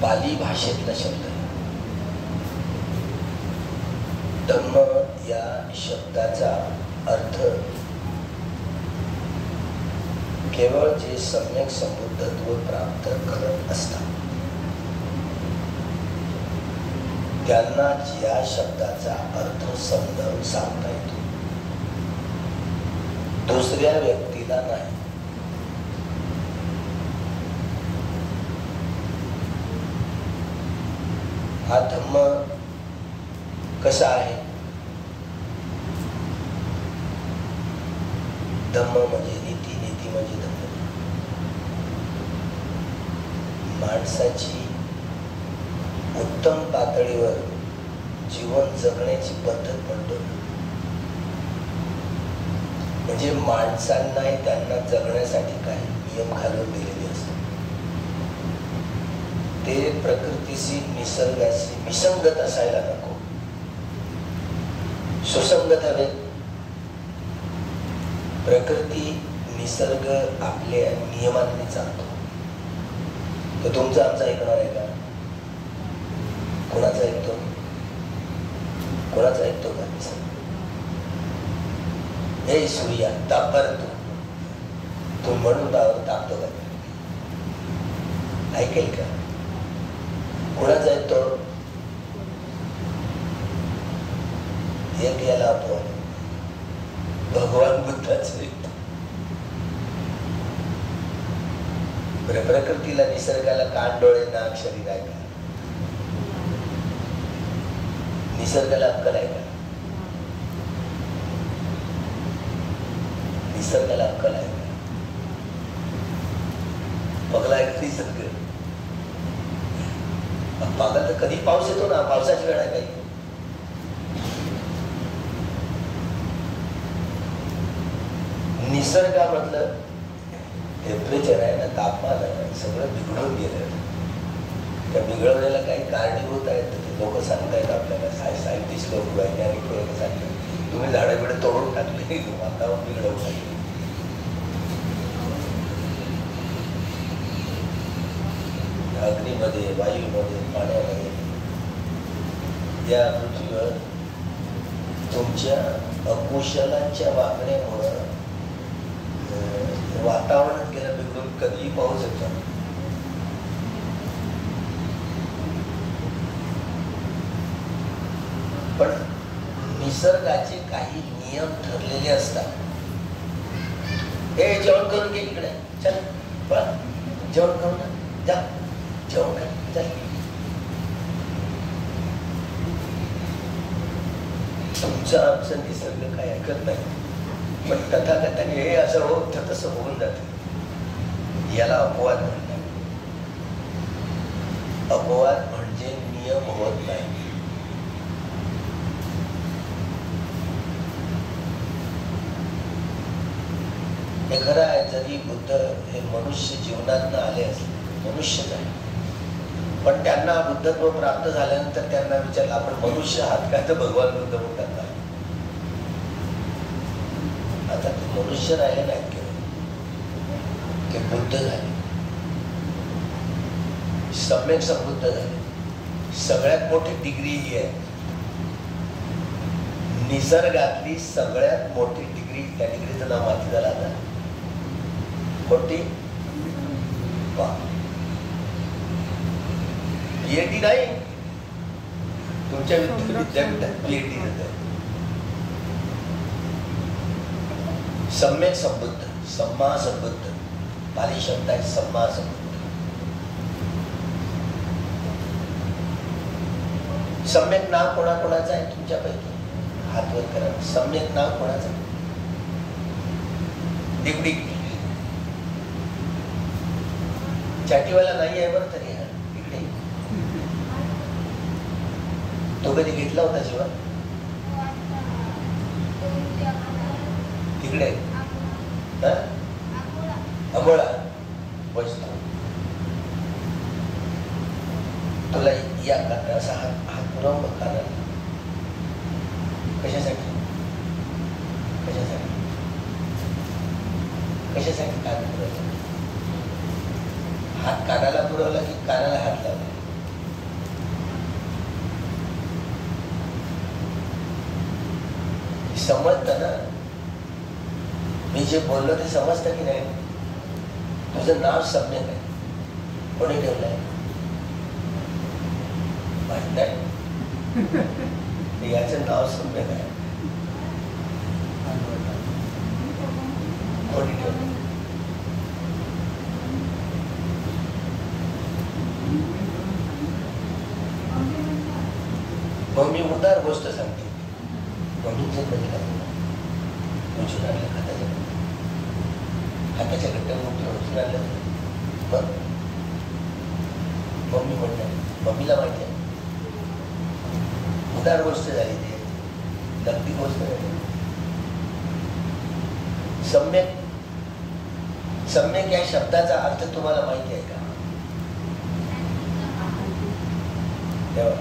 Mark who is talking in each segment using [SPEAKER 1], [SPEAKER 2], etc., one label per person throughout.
[SPEAKER 1] पाली भाषेतला शब्द आहे. धम्म या शब्दाचा अर्थ केवळ जे सम्यक संबुद्धत्व प्राप्त करत असतात त्यांना या शब्दाचा अर्थ समजावून सांगता येतो, दुसऱ्या व्यक्तीला नाही. हा धम्म कसा आहे? धम्म म्हणजे नीती, नीती म्हणजे धम्म. माणसाची उत्तम पातळीवर जीवन जगण्याची पद्धत म्हणतो. म्हणजे माणसांनाही त्यांना जगण्यासाठी काही नियम घालून दिलेले असतात. ते प्रकृतीशी निसर्गाशी विसंगत असायला नको, सुसंगत हवे. प्रकृती निसर्ग आपल्या नियमांनी चालतो. तर तुमचं आमचं ऐकणार आहे का? कोणाचं ऐकतो? कोणाचं ऐकतो का? हे सूर्या तापर तू म्हणून तापतो का? ऐकेल का? कोणाचा ऐकतो? एक याला आपण भगवान बुद्धाच ऐकतो. प्रकृतीला निसर्गाला कान डोळे नाक शरीर आहे का? निसर्गाला अक्कल आहे का? निसर्गाला अक्कल आहे का? पगला आहे का निसर्ग? पागल तर कधी पाऊस येतो ना, पावसाची वेळ आहे काही. निसर्गामधलं टेम्परेचर आहे ना, तापमान आहे, सगळं बिघडून गेलं. त्या बिघडवण्याला काही कारणीभूत आहेत. ते लोक सांगतायत आपल्याला, सायंटिस्ट लोक, वैज्ञानिक लोक सांगतात तुम्ही झाडं बिडं तोडून टाकले, वातावरण बिघडवून टाकले. अग्नीमध्ये, वायूमध्ये, पाण्यामध्ये, या पृथ्वीवर तुमच्या अकुशलांच्या वागण्यामुळं वातावरण गेलं बिघडून. कधीही पाऊस येतो. पण निसर्गाचे काही नियम ठरलेले असतात. हे जेवण करून घे इकडे, चल जेवण करून जा, जेवण कर, चल. तुमचं आमचं निसर्ग काय ऐकत नाही. पण तथाकथाने हे असं होत तसं होऊन जात. याला अपवाद म्हणतात. अपवाद म्हणजे नियम होत नाही. हे खरं आहे. जरी बुद्ध हे मनुष्य जीवनात आले असले, मनुष्यच आहे, पण त्यांना बुद्धत्व प्राप्त झाल्यानंतर त्यांना विचारलं आपण मनुष्य आहात का? तर भगवान बुद्ध म्हणतात आता ते मनुष्य राहिले नाहीत, ते बुद्ध झाले, सम्यक संबुद्ध झाले. सगळ्यात मोठी डिग्री ही आहे. निसर्गातली सगळ्यात मोठी डिग्री. त्या डिग्रीचं नाव माहिती झालं आता? कोणती? पीएचडी नाही, तुमच्या विद्यापीठात पीएचडी होत. सम्यक संबुद्ध, सम्मा संबुद्ध. पाली शब्द आहे सम्मा संबुद्ध. सम्यक नाव कोणाकोणाचं आहे तुमच्यापैकी? हात वर करा. सम्यक नाव कोणाचं? डिगडी चाटीवाला नाही आहे बरं तरी. इकडे तो कधी घेतला होता जीवन? तिकडे अंबोळा बसतो. तुला या असा हात पुरव काना. कशासाठी? कशासाठी? कशासाठी कान पुरवला? हात कानाला पुरवला की कानाला हात लावला? समजतं ना, मी जे बोललो ते समजतं की नाही? तुझं नाव सम्यक आहे, कोणी ठेवलंय माहित नाही, याचं नाव सम्यक आहे, कोणी ठेवलं? मग मी उदार गोष्ट सांगते. मम्मीचे कधी काय उचलून आणलं हाताच्या गट्ट्यावर उचलून आणलं. मग मम्मी म्हणते, मम्मीला माहिती आहे उदार गोष्ट झाली, ते नक्की गोष्ट झाली. सम्यक, सम्यक या शब्दाचा अर्थ तुम्हाला माहिती आहे का? तेव्हा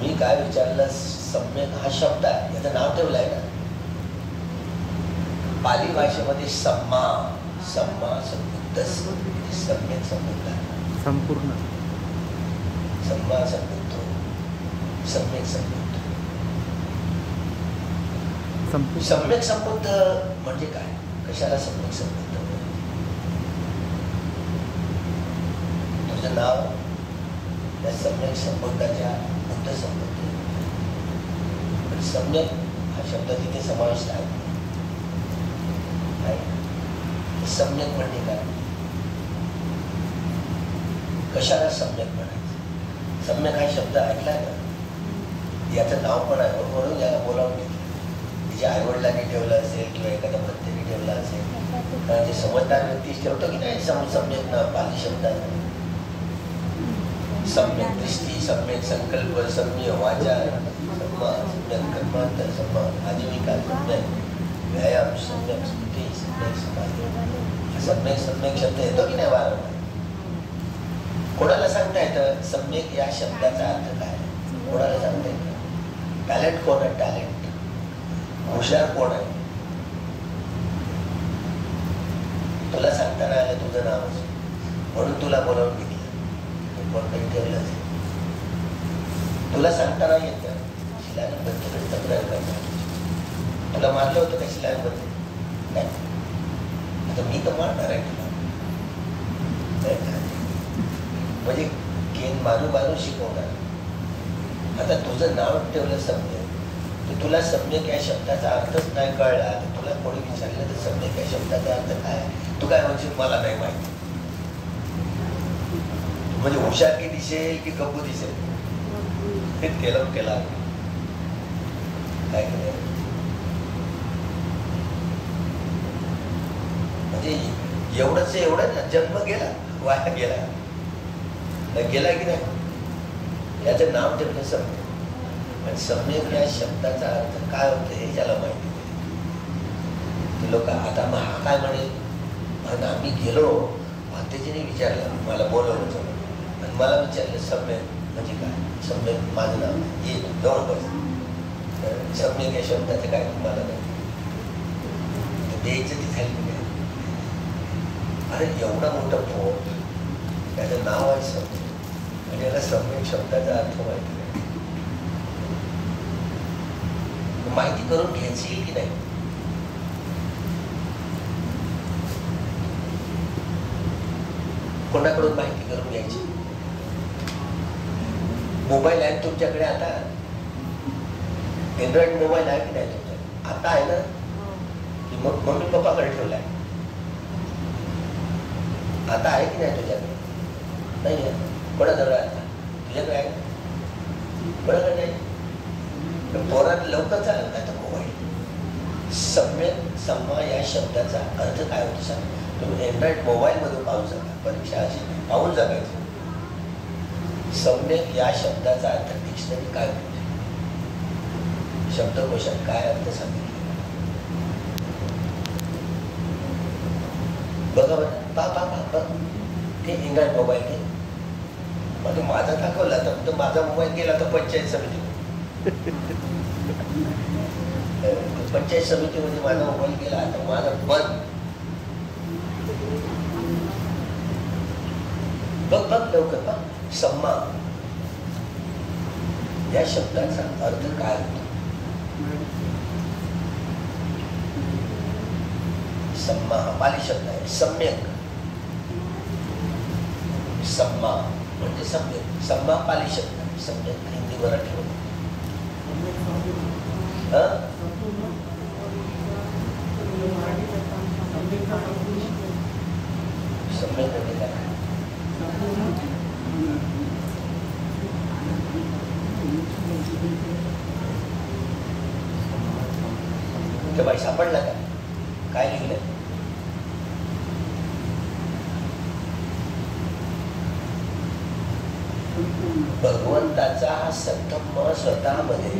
[SPEAKER 1] मी काय विचारलं, सम्यक हा शब्द आहे, याचं नाव ठेवलं आहे ना. पाली भाषेमध्ये सम्मा, सम्मा संबुद्ध, सम्यक संबुद्ध
[SPEAKER 2] संपूर्ण,
[SPEAKER 1] सम्मा संबुद्ध, सम्यक संबुद्ध. सम्यक संबुद्ध म्हणजे काय? कशाला सम्यक संबुद्ध? तुझं नाव त्या सम्यक संबुद्धाच्या बुद्ध संबुद्ध. पण सम्यक हा शब्द तिथे समाविष्ट आहे. सम्यक म्हणजे काय? कशाला सम्यक म्हणायचं? सम्यक हा शब्द ऐकलाय ना, याचं नाव पण आहे म्हणून याला बोलावून घेतलं. तिच्या आईवडिलांनी ठेवलं असेल किंवा एखाद्या भक्तीने ठेवलं असेल, जे समजदार व्यक्तीच ठेवतो की नाही सम्यक ना पाली शब्दात. सम्यक दृष्टी, सम्यक संकल्प, सम्य वाचा, सम्यक कर्मांत, सम्यक आजीविका, सम्यक व्यायाम, सम्यक स्मृती, सम्यक समाधी. सम्यक सम्यक शब्द येतो की नाही वारंवार? कोणाला सांगता येतं सम्यक या शब्दाचा अर्थ काय? कोणाला सांगता येतं? टॅलेंट कोण आहे? टॅलेंट हुशार कोण आहे? तुला सांगताना आलं तुझं नाव म्हणून तुला बोलावून घेतलं, कोणतरी ठेवलं असेल. तुला सांगताना येतं शिलांबद्दल तक्रार करणार. तुला मारलं होतं का शिलांबद्दल? नाही. आता मी तर मारणार आहे तुला, म्हणजे गेम मारू मारू शिकवणार. आता तुझं नाव ठेवलं सम्यक, तर तुला सम्यक या शब्दाचा अर्थच नाही कळला, तर तुला कोणी विचारलं तर सम्यक या शब्दाचा अर्थ काय? तू काय म्हणजे मला नाही माहिती. म्हणजे हुशार की दिसेल की गप्पू दिसेल हे केलं केला काय केलं. म्हणजे एवढंच एवढं ना, जन्म गेला वाया गेला गेला की नाही. याचं नाव ठेवलं सम्यक. पण सम्यक या शब्दाचा अर्थ काय होतं हे त्याला माहिती. ते लोक आता मग हा काय म्हणेल, आम्ही गेलो भक्तीजीने विचारलं, मला बोलवलं सगळं आणि मला विचारलं सम्यक म्हणजे काय? सम्यक माझं नाव ये जवळ बस. सम्यक या शब्दाचं काय तुम्हाला नाही द्यायचं ती झाली नाही. अरे एवढा मोठा फोन, त्याचं नाव आहे सम्यक आणि याला सम्यक शब्दाचा अर्थ माहिती नाही. माहिती करून घ्यायची की नाही? कोणाकडून माहिती करून घ्यायची? मोबाईल आहे तुमच्याकडे आता, अँड्रॉइड मोबाईल आहे की नाही तुमच्याकडे? आता आहे ना, की मग मम्मी पप्पाकडे ठेवलाय? आता आहे की नाही तुझ्याकडे? नाही आहे. कोणाजवळ आहे आता? तुझ्याकडे आहे? कोणाकडे नाही? पोरात लवकर चालेल का तर मोबाईल. सम्यक सम्मा या शब्दाचा अर्थ काय होतो सांग? तुम्ही अँड्रॉइड मोबाईल मध्ये पाहू शकता, परीक्षा अशी पाहून जगायचं. सम्यक या शब्दाचा अर्थ डिक्शनरी काय होते? शब्दकोशात काय अर्थ सांगितले बघा बरं. पा ते अँड्रॉइड मोबाईल घे. मग माझा दाखवला तर माझा मोबाईल गेला तर पंचायत समिती, पंचायत समितीमध्ये माझा मोबाईल गेला तर माझा बंद. बघ लवकर बघ. सम्मा या शब्दाचा अर्थ काय होतो? सम्मा पाली शब्द आहे. सम्यक सम्मा म्हणजे सम्यक. सम्मा पाली शब्द आहे. सम्यक हिंदी मराठी सम्यक म्हणजे काय? ते बाई सापडला का? काय लिहिलं? भगवंताचा हा संतम स्वतःमध्ये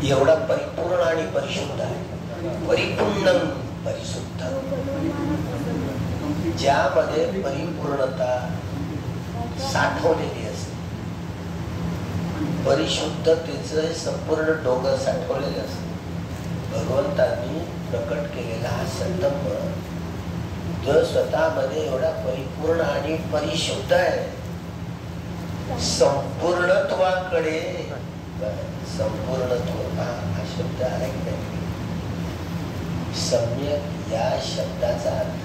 [SPEAKER 1] एवढा परिपूर्ण आणि परिशुद्ध आहे. परिपूर्ण परिशुद्ध, ज्यामध्ये परिपूर्णता साठवलेली असते. परिशुद्धतेचं संपूर्ण डोंगर साठवलेले असते. भगवंतांनी प्रकट केलेला हा संतम जो स्वतःमध्ये एवढा परिपूर्ण आणि परिशुद्ध आहे. संपूर्णत्वाकडे, संपूर्णत्व हा शब्द आहे की नाही? सम्यक या शब्दाचा अर्थ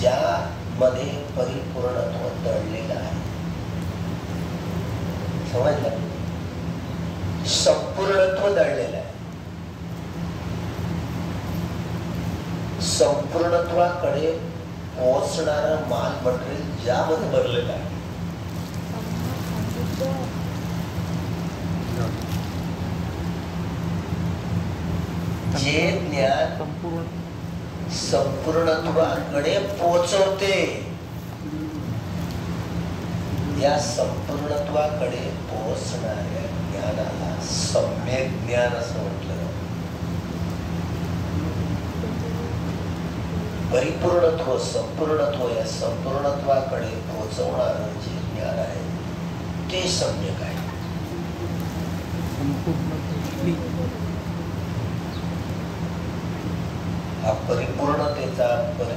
[SPEAKER 1] ज्यामध्ये परिपूर्णत्व दडलेलं आहे. समजलं? संपूर्णत्व दडलेलं आहे. संपूर्णत्वाकडे पोहोचणारा माल मटेरियल ज्यामध्ये भरलेलं आहे. जे ज्ञान संपूर्णत्वाकडे पोहोचवते, या संपूर्णत्वाकडे पोहोचणाऱ्या ज्ञानाला सम्यक ज्ञान असं म्हटलं. परिपूर्णत्व, संपूर्णत्व, या संपूर्णत्वाकडे पोहोचवणारं जे ज्ञान आहे ते सम्यक आहे. हा परिपूर्णतेचा,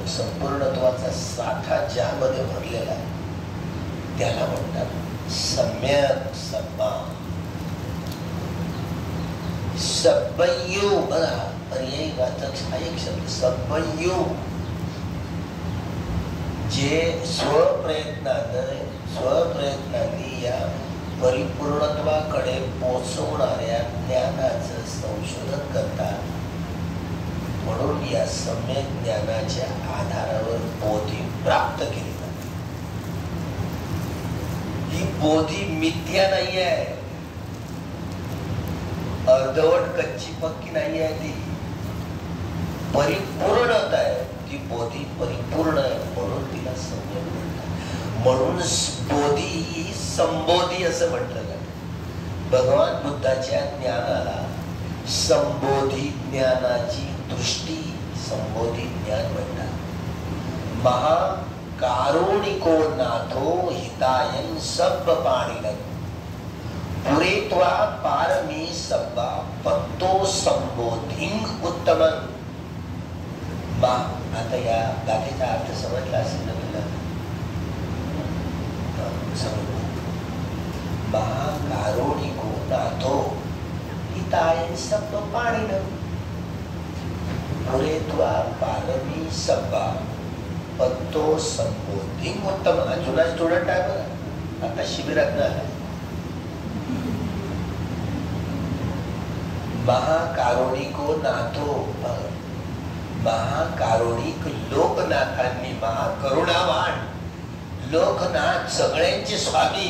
[SPEAKER 1] संपूर्णत्वाचा साठा ज्यामध्ये भरलेला आहे त्याला म्हणतात सम्यक. सम्मा सब्बयू, बघा पर्यायी वाचक हा एक शब्द सब्बयू. जे स्वप्रयत्नाने या परिपूर्णत्वाकडे पोहोचवणाऱ्या ज्ञानाचं संशोधन करतात. म्हणून या सम्यक ज्ञानाच्या आधारावर बोधी प्राप्त केली जाते. ही बोधी मिथ्या नाही आहे, अर्धवट कच्ची पक्की नाही आहे. ती परिपूर्णता आहे. ती बोधी परिपूर्ण आहे म्हणून तिला सम्यक म्हणतात. म्हणून बोधी ही संबोधी असं म्हटलं जातं. भगवान बुद्धाच्या ज्ञानाला संबोधी ज्ञानाची दृष्टी, संबोधी ज्ञान म्हणतात. महाकारुणिको नाथो हितायन सब पाणिनं पुरेत्वा पारमी सब्बा पत्तो संबोधिंग उत्तमन. आता या गाथेचा अर्थ समजला असेल ना तुला? महाकारुणिको नाथो हितायन सब पाणिनं पुरेत्वा पारमी सब्बा पत्तो संबोधिंग उत्तमन. जुना स्टुडंट आहे बघा, आता शिबिरात आला. महाकारुणिको नाथो, महाकारुणिक लोकनाथांनी, महाकरुणावान लोकनाथ, सगळ्यांचे स्वामी,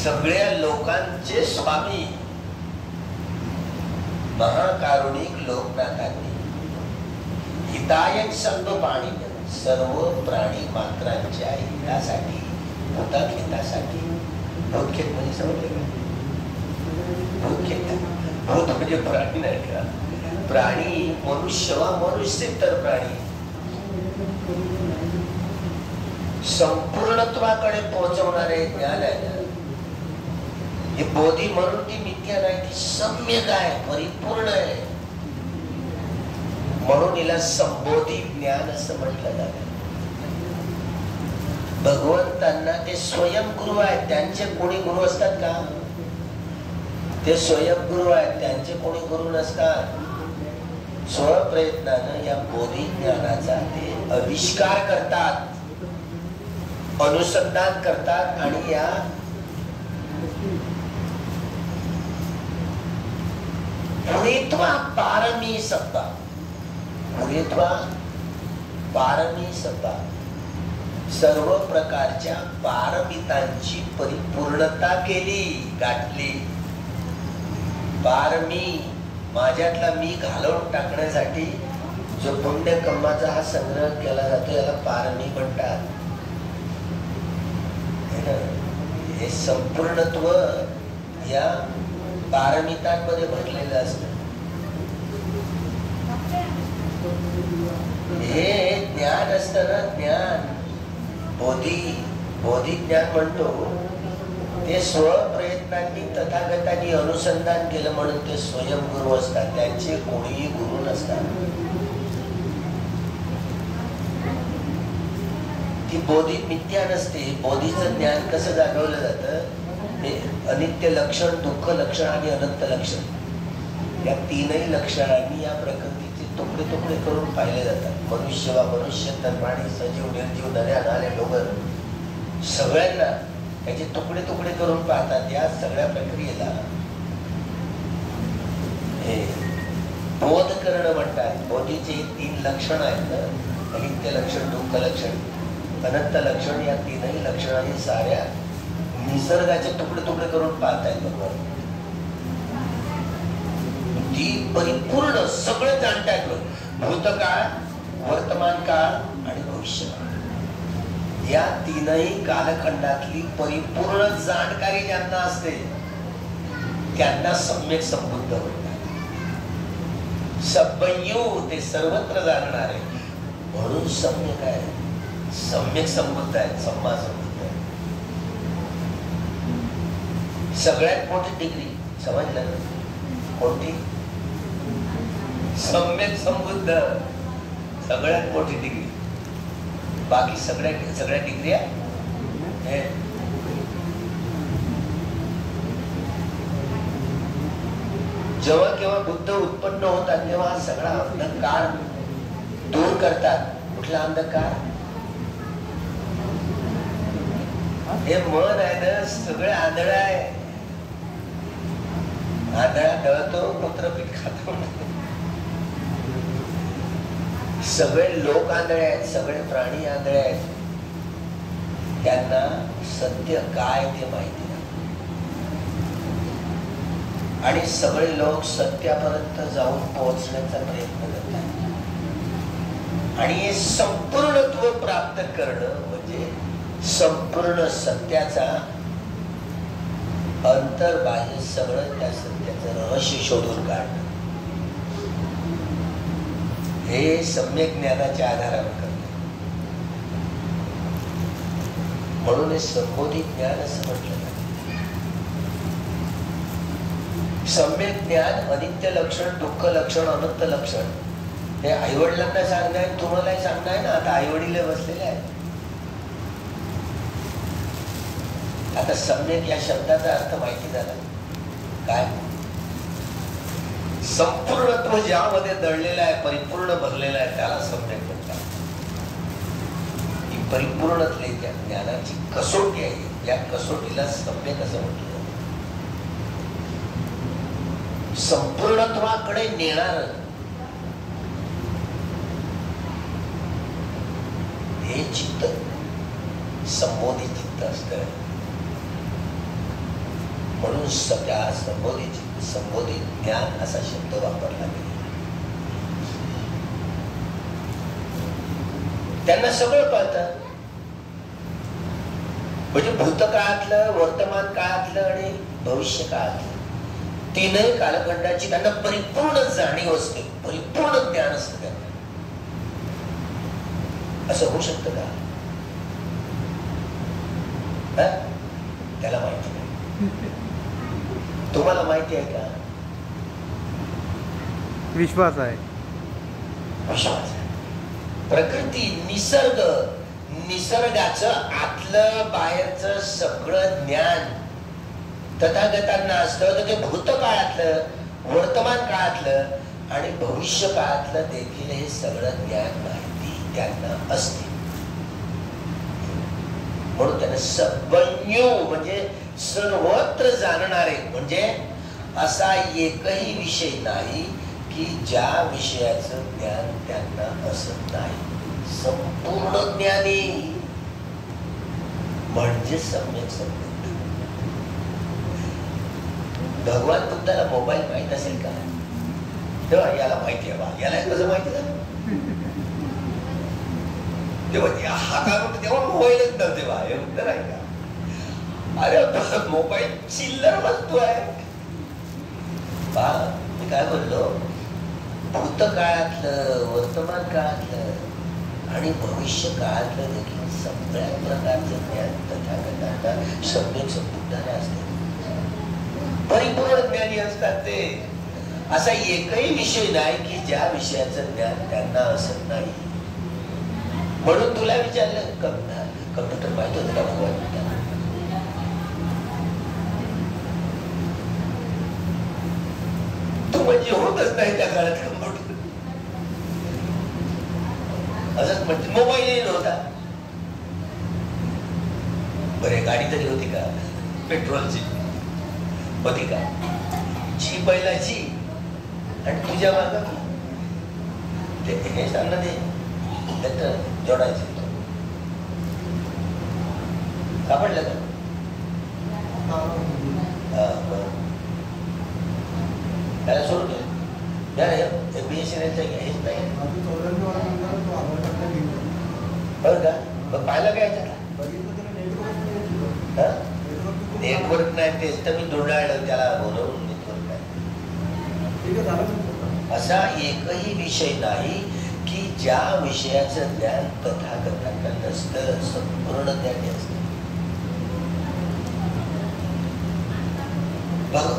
[SPEAKER 1] सगळ्या लोकांचे स्वामी महाकारुणिक लोकनाथांनी हितायक सर्व प्राणी, सर्व प्राणी मात्रांच्या हितासाठी, भूतात हितासाठी. भूतखेत म्हणजे समजले का? भूतखेत, भूत म्हणजे प्राणी नाही का? प्राणी मनुष्य वा मनुष्यतर प्राणी संपूर्णत्वाकडे पोहोचवणारे ज्ञान आहे. ही बोधी म्हणून ती मिथ्या नाही, ती सम्यक आहे, परिपूर्ण आहे. म्हणून हिला संबोधी ज्ञान असं म्हटलं जातं. भगवंतांना ते स्वयंगुरु आहेत. त्यांचे कोणी गुरु असतात का? ते स्वयंगुरु आहेत, त्यांचे कोणी गुरु नसतात. स्वप्रयत्नानं या बोधी ज्ञानाचा ते आविष्कार करतात, अनुसंधान करतात आणि या पुरेत्वा पारमी सत्ता, पुरेत्वा पारमी सत्ता, सर्व प्रकारच्या पारमितांची परिपूर्णता केली, गाठली. पारमी माझ्यातला मी घालवून टाकण्यासाठी जो पुण्यकर्माचा हा संग्रह केला जातो याला पारमी म्हणतात. हे संपूर्णत्व या पारमितांमध्ये भरलेलं असतं. हे ज्ञान असतं ना, ज्ञान बोधी ज्ञान म्हणतो ते स्वप्रयत्नांनी तथागतांनी अनुसंधान केलं म्हणून ते स्वयंगुरु असतात, त्यांचे कोणीही गुरु नसतात. ती बोधी मिथ्या नसते. बोधीचं ज्ञान कसं जागवलं जातं, हे अनित्य लक्षण, दुःख लक्षण आणि अनंत लक्षण या तीनही लक्षणांनी या प्रकृतीचे तुकडे तुकडे करून पाहिले जातात. मनुष्य वा मनुष्य, तनप्राणी, सजीव, निर्जीव, नद्या, नाले, डोंगर सगळ्यांना त्याचे तुकडे तुकडे करून पाहतात. या सगळ्या प्रक्रियेला हे बोध करणं म्हणतात. बोधीचे तीन लक्षण आहेत ना, अनित्य लक्षण, दुःख लक्षण, अनंत लक्षण. या तीनही लक्षणांनी साऱ्या निसर्गाचे तुकडे तुकडे करून पाहतायत भगवान. ती परिपूर्ण सगळं जाणतायत. भूतकाळ, वर्तमान काळ आणि भविष्यकाळ या तीनही कालखंडातली परिपूर्ण जाणकारी ज्यांना असते त्यांना सम्यक संबुद्ध म्हणतात. सब्बयू ते सर्वत्र जाणणारे म्हणून सम्यक आहे, सम्यक संबुद्ध आहे, सम्मा संबुद्ध आहे. सगळ्यात मोठी डिग्री समजलं ना कोणती? सम्यक संबुद्ध सगळ्यात मोठी डिग्री. बाकी सगळ्या डिग्रिया जेव्हा केव्हा बुद्ध उत्पन्न होतात तेव्हा हा सगळा अंधकार दूर करतात. कुठला अंधकार? हे मन आहे ना, सगळं आंधळ आहे. आंधळा दळतो, पत्रपीठ खातो. सगळे लोक आंधळे आहेत, सगळे प्राणी आंधळे आहेत. त्यांना सत्य काय ते माहिती नाही आणि सगळे लोक सत्यापर्यंत जाऊन पोहोचण्याचा प्रयत्न करतात. आणि हे संपूर्णत्व प्राप्त करणं म्हणजे संपूर्ण सत्याचा अंतर्बाह्य सगळं त्या सत्याचं रहस्य शोधून काढणं हे सम्यक ज्ञानाच्या आधारावर करते. म्हणून हे संबोधित ज्ञान असं म्हटलं जातं. सम्यक ज्ञान अनित्य लक्षण, दुःख लक्षण, अनंत लक्षण हे आईवडिलांना सांगणार, तुम्हालाही सांगणार ना. आता आईवडील बसलेले आहेत. आता सम्यक या शब्दाचा अर्थ माहिती झाला काय? संपूर्णत्व ज्यामध्ये दडलेलं आहे, परिपूर्ण भरलेलं आहे त्याला सम्यक म्हणतात. ही परिपूर्णतले त्या ज्ञानाची कसोटी आहे. या कसोटीला सम्यक असं म्हटलं. संपूर्णत्वाकडे नेणार हे चित्त संबोधित चित्त असतं. म्हणून सगळ्या संबोधित ज्ञान असा शब्द वापरला गेला. त्यांना सगळं कळतं. म्हणजे भूतकाळातलं, वर्तमान काळातलं आणि भविष्य काळातलं तीनही कालखंडाची त्यांना परिपूर्ण जाणीव असते, परिपूर्ण ज्ञान असतं त्यांना. असं होऊ शकतं का? त्याला माहिती नाही. तुम्हाला माहिती आहे का?
[SPEAKER 2] विश्वास आहे.
[SPEAKER 1] विश्वास आहे. प्रकृती, निसर्ग, निसर्गाचं आतलं बाहेरचं सगळं ज्ञान तथागतांना असतं. तर ते भूतकाळातलं, वर्तमान काळातलं आणि भविष्य काळातलं देखील हे सगळं ज्ञान माहिती त्यांना असते. म्हणून त्यांना सर्वज्ञ म्हणजे सर्वत्र जाणणारे, म्हणजे असा एकही विषय नाही की ज्या विषयाचं ज्ञान त्यांना असत नाही. संपूर्ण ज्ञानी म्हणजे सम्यक संबुद्ध. भगवान बुद्धाला मोबाईल माहित असेल का? तेव्हा याला माहिती आहे बा, याला कसं माहिती झालं? तेव्हा हातात तेव्हा मोबाईलच नव्हते बा, हे उत्तर आहे का? अरे मोबाईल चिल्लर वस्तू आहे बा. मी काय बोललो, भूतकाळातलं, वर्तमान काळातलं आणि भविष्य काळातलं देखील सगळ्या प्रकारचं ज्ञान तथागतांना सम्यक संबुद्धाने असते. परिपूर्ण ज्ञानी असतात ते. असा एकही विषय नाही की ज्या विषयाचं ज्ञान त्यांना असत नाही. म्हणून तुला विचारलं, कम्प्युटर माहित होतं का भगवान? तू म्हणजे होतच नाही त्या काळात कम्प्युटर. असंच म्हणजे मोबाईलही नव्हता. बरे गाडी तरी होती का? पेट्रोलची होती का? जी बैलाची आणि तुझ्या मागं ते हे सांग ना, ते जोडायचे. सापडलं का? त्याला सोडून BSNL हेच नाही बरं का? मग पाहिलं काय नेटवर्क नाही, तेच तर मी धुंडाळलं त्याला बोलवून. नेटवर्क नाही असा एकही विषय नाही की ज्या विषयाचं ज्ञान तथागतांना नसतं. संपूर्ण ज्ञान असतं.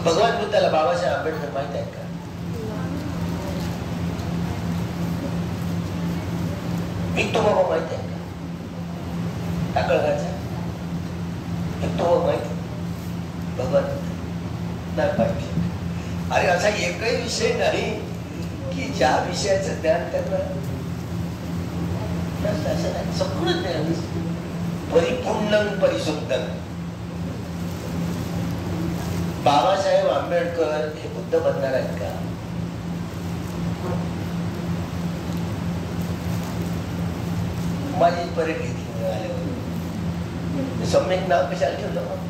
[SPEAKER 1] भगवान बुद्धाला बाबासाहेब आंबेडकर माहित आहेत का? विक्टो बाबा माहित आहे का? टाकळगाचा विक्टो बाबा माहित? भगवान नाही माहिती. अरे असा एकही विषय नाही की ज्या विषयाचं ज्ञान त्यांना नसतं. असं नाही, सगळं ज्ञान परिपूर्ण परिशुद्ध. बाबासाहेब आंबेडकर हे बुद्ध बनणार आहेत का? माझी परीक्षा घेतली आल्यावर सम्यक नाव कशाला ठेवलं?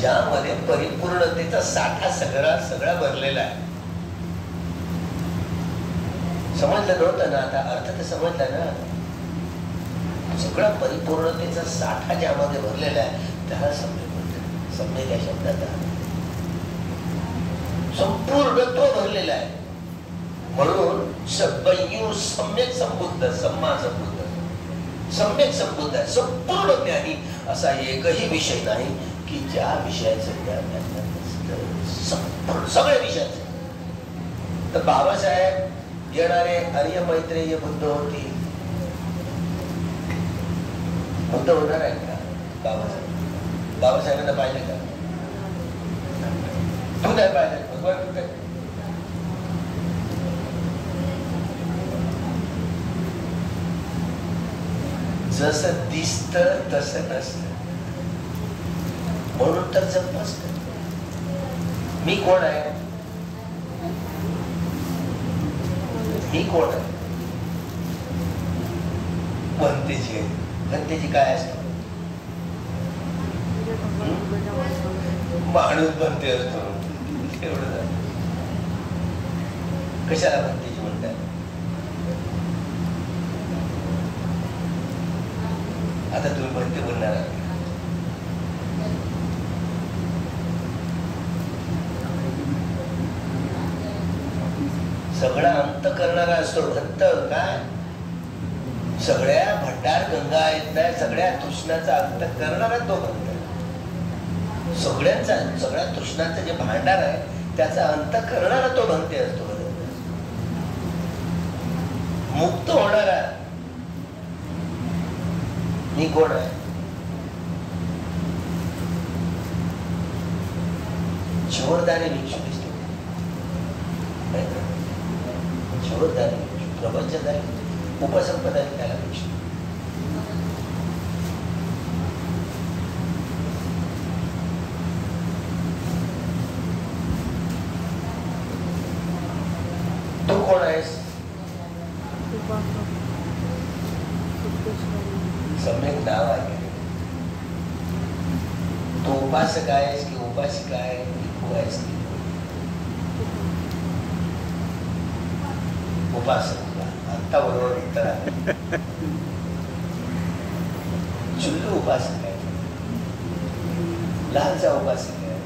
[SPEAKER 1] ज्यामध्ये परिपूर्णतेचा साठा सगळा भरलेला आहे. समजलं नव्हतं ना? आता अर्थ तर समजला ना? सगळा परिपूर्णतेचा साठा ज्यामध्ये भरलेला आहे त्याला सम्यक म्हणतात. सम्यक या शब्दाचा संपूर्ण तो भरलेला आहे. म्हणून सम्यक संबुद्ध, सम्मा संबुद्ध, सम्यक संबुद्ध आहे. संपूर्ण ज्ञानी असा एकही विषय नाही की ज्या विषयाचं ज्ञान त्यांना नसतं. सगळ्या विषयाचं. तर बाबासाहेब येणारे आर्य मैत्रेय बुद्ध होती. बुद्ध होणार आहे का बाबासाहेबांना पाहिलं का? तू नाही पाहिलं. भगवान बुद्ध जसं दिसतं तसं नसतं. म्हणून तर जग नसतं. मी कोण आहे? मी कोण आहे? भंतेजी आहे. भंतेजी काय असतं? माणूस बनते असतो. एवढं कशाला भंतेजी म्हणतात? आता तुम्ही भंते बनणार आहात. सगळा अंत करणारा असतो भक्त. काय सगळ्या भंडार गंगा आहेत ना, सगळ्या तृष्णाचा अंत करणारा तो भक्त. सगळ्या तृष्णाचं जे भांडार आहे त्याचा अंत करणारा तो भक्ती असतो. मुक्त होणारा मी कोण आहे? जोरदारी भिक्षू दिसतो. शोध झाली, प्रपंच झाली, उपसंपदा त्याला पेक्षा. तू कोण आहेस? सम्यक नाव आहे. तू उपासक आहेस की उपासिका आहे, भिक्खू आहेस की उपासक? आत्ता बरोबर इतर आहे. चुल्लू उपासक आहे, लहानचा उपासक आहे.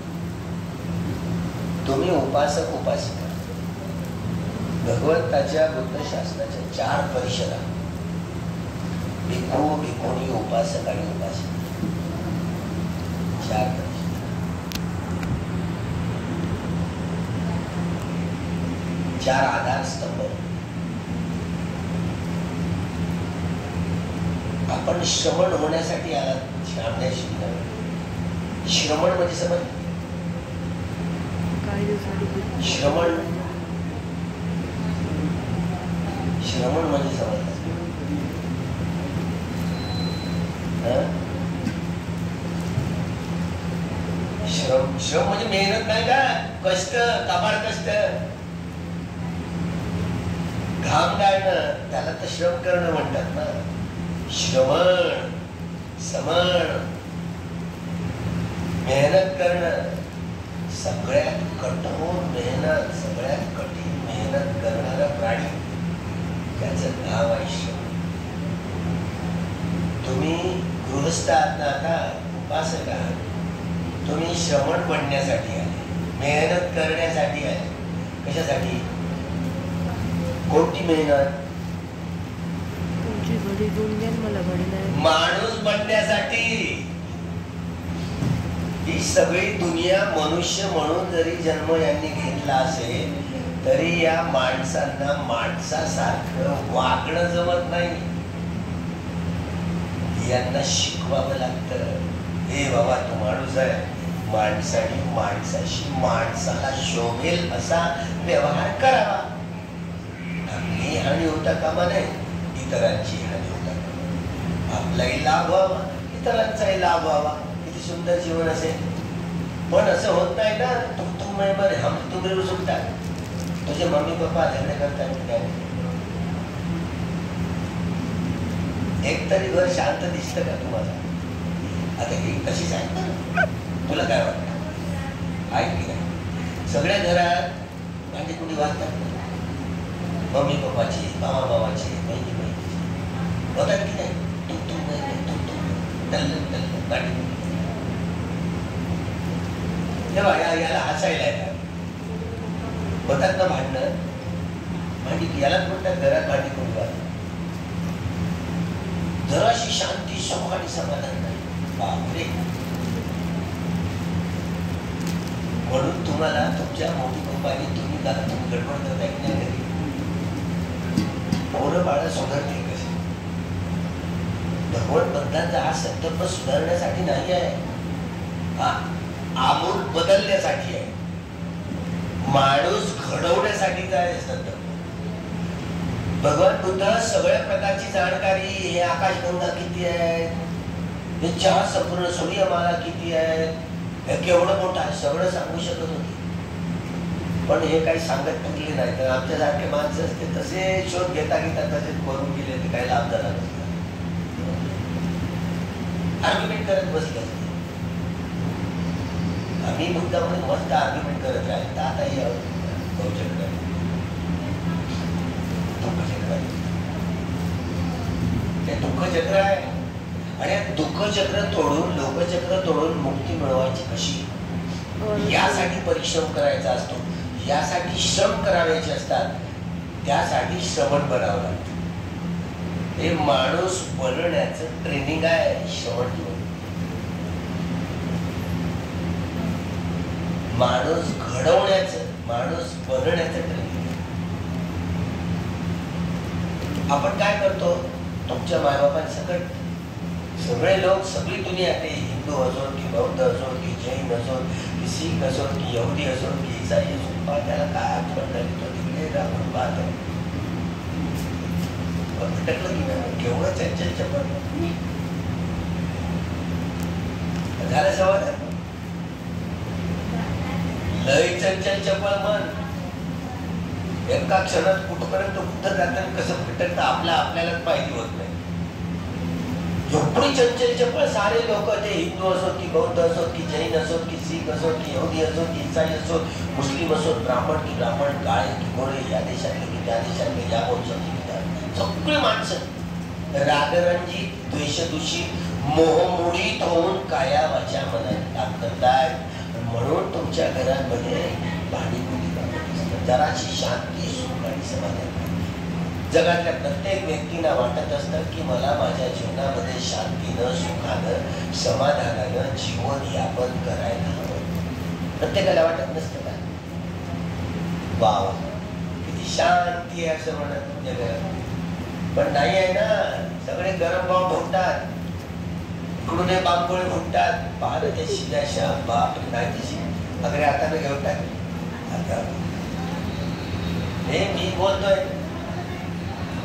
[SPEAKER 1] तुम्ही उपासक उपासिका. भगवंताच्या बुद्ध शास्त्राच्या 4 परिषदा, भिक्खू, भिक्खुनी, उपासक आणि उपासिका, 4 परिषदा. 4 आधारस्तंभ. आपण श्रवण होण्यासाठी आलात श्रावण्याशी. श्रवण म्हणजे समज, श्रवण श्रवण म्हणजे समज. श्रम श्रम म्हणजे मेहनत नाही का, कष्ट, काबाड कष्ट, घाम गाळणं, त्याला तर श्रम करणं म्हणतात ना. श्रवण, समण, मेहनत करणं. सगळ्यात कठोर मेहनत, सगळ्यात कठीण मेहनत करणारा प्राणी, त्याचं नाव आहे श्रवण. तुम्ही गृहस्थ आहात ना, आता उपासक आहात. तुम्ही श्रवण बनण्यासाठी आले, मेहनत करण्यासाठी आले. कशासाठी? कोणती मेहनत? माणूस बनण्यासाठी. ही सगळी दुनिया मनुष्य म्हणून जरी जन्म यांनी घेतला असेल तरी या माणसांना माणसासारखं वागणं जमत नाही. यांना शिकवावं लागतं. हे बाबा, तू माणूस आहे, माणसाने माणसाशी, माणसाला शोभेल असा व्यवहार करावा. आपली हानी होता कामा नये, इतरांची हानी होता कामा. आपलाही लाभ व्हावा, इतरांचाही लाभ व्हावा. किती सुंदर जीवन असेल. पण असं होत नाही ना. तू मैं बरे, हम तुम रे सुटतात. तुझे मम्मी पप्पा झगडे करतात की नाही? एक तरी घर शांत दिसतं का तुम्हाला? आता ही कशी सांगतात, तुला काय वाटतं? आहे की नाही? सगळ्या घरात भांडी कुणी वागतात, मम्मी पप्पाची, मामा मामाची, बहिणी बहिणीची होतात की नाही? तू भांडी. तेव्हा याला हसायला येतात. होतात ना भांडणं. भांडी यालाच म्हणतात घरात भांडी कोणी वागतात. जराशी शांती, सुख आणि समाधान नाही. बापरे. म्हणून तुम्हाला तुमच्या मोठी पप्पानी तुम्ही गडबड करताय की नाही घरी? पोरं बाळं सुधारतील कसे? भगवत बंधांचा हा संकल्प सुधारण्यासाठी नाही आहे, हा आमूल बदलण्यासाठी आहे. माणूस घडवण्यासाठीचा आहे संकल्प. भगवान बुद्ध सगळ्या प्रकारची जाणकारी, हे आकाशगंगा किती आहेत, हे 4 संपूर्ण सूर्यमाला किती आहेत, हे केवढं मोठं आहे, सगळं सांगू शकत होते. पण हे काही सांगत टुकले नाही. तर आमच्यासारखे माणसं असते तसे शोध घेता घेता तसेच करून गेले, ते काही लाभ झाला नसता. आर्ग्युमेंट करत बसले असते. आम्ही बुद्धामध्ये मस्त आर्ग्युमेंट करत राहिले. तर आता हे दुःखचक्र ते दुःखचक्र आहे. आणि दुःखचक्र तोडून, लोकचक्र तोडून मुक्ती मिळवायची कशी, यासाठी परिश्रम करायचा असतो. यासाठी श्रम करायचे असतात. त्यासाठी श्रवण बनावं लागतं. हे माणूस बनण्याचं ट्रेनिंग आहे श्रवण घेऊन. माणूस घडवण्याचं, माणूस बनण्याचं ट्रेनिंग. आपण काय करतो? तुमच्या मायबापांसकट सगळे लोक, सगळी दुनिया, ते हिंदू असो की बौद्ध असो की जैन असो की शीख असो की यहुदी असो की ईसाई असो, त्याला काय आठवण झाली तो तिकडे राहून पाहतो. भटकलं की नाही केवढं चंचल चपळ झालं समाधान. लय चंचल चपळ मन एका क्षणात कुठपर्यंत कुठं जातं कसं भटकतं आपल्यालाच माहिती होत नाही. एवढी चंचल चपळ सारे लोक ते हिंदू असोत की बौद्ध असोत की जैन असोत की शीख असोत की यहुदी असोत की इसाई असोत मुस्लिम असोत ब्राह्मण की ब्राह्मण काळे की गोरे या देशातले की त्या देशातले या वंशातले की त्या सगळी माणसं रागरंजित द्वेषदूषित मोहमोडीत होऊन काया वाचा मनात करतात. म्हणून तुमच्या घरांमध्ये भांडीकुंडी जराशी शांती सुख आणि समाधान. जगातल्या प्रत्येक व्यक्तीला वाटत असतं की मला माझ्या जीवनामध्ये शांतीनं सुखानं समाधानानं जीवन यापन करायला हवं. प्रत्येकाला वाटत नसतं का वाव किती शांती आहे असं म्हणत तुमच्या घरात. पण नाही आहे ना. सगळे गरम भाव फुटतात इकडून हे बांबोळे फुटतात. पाहणं ते शिजाशा बाप नाही तशी अगरे आता न घेऊन टाकले. आता हे मी बोलतोय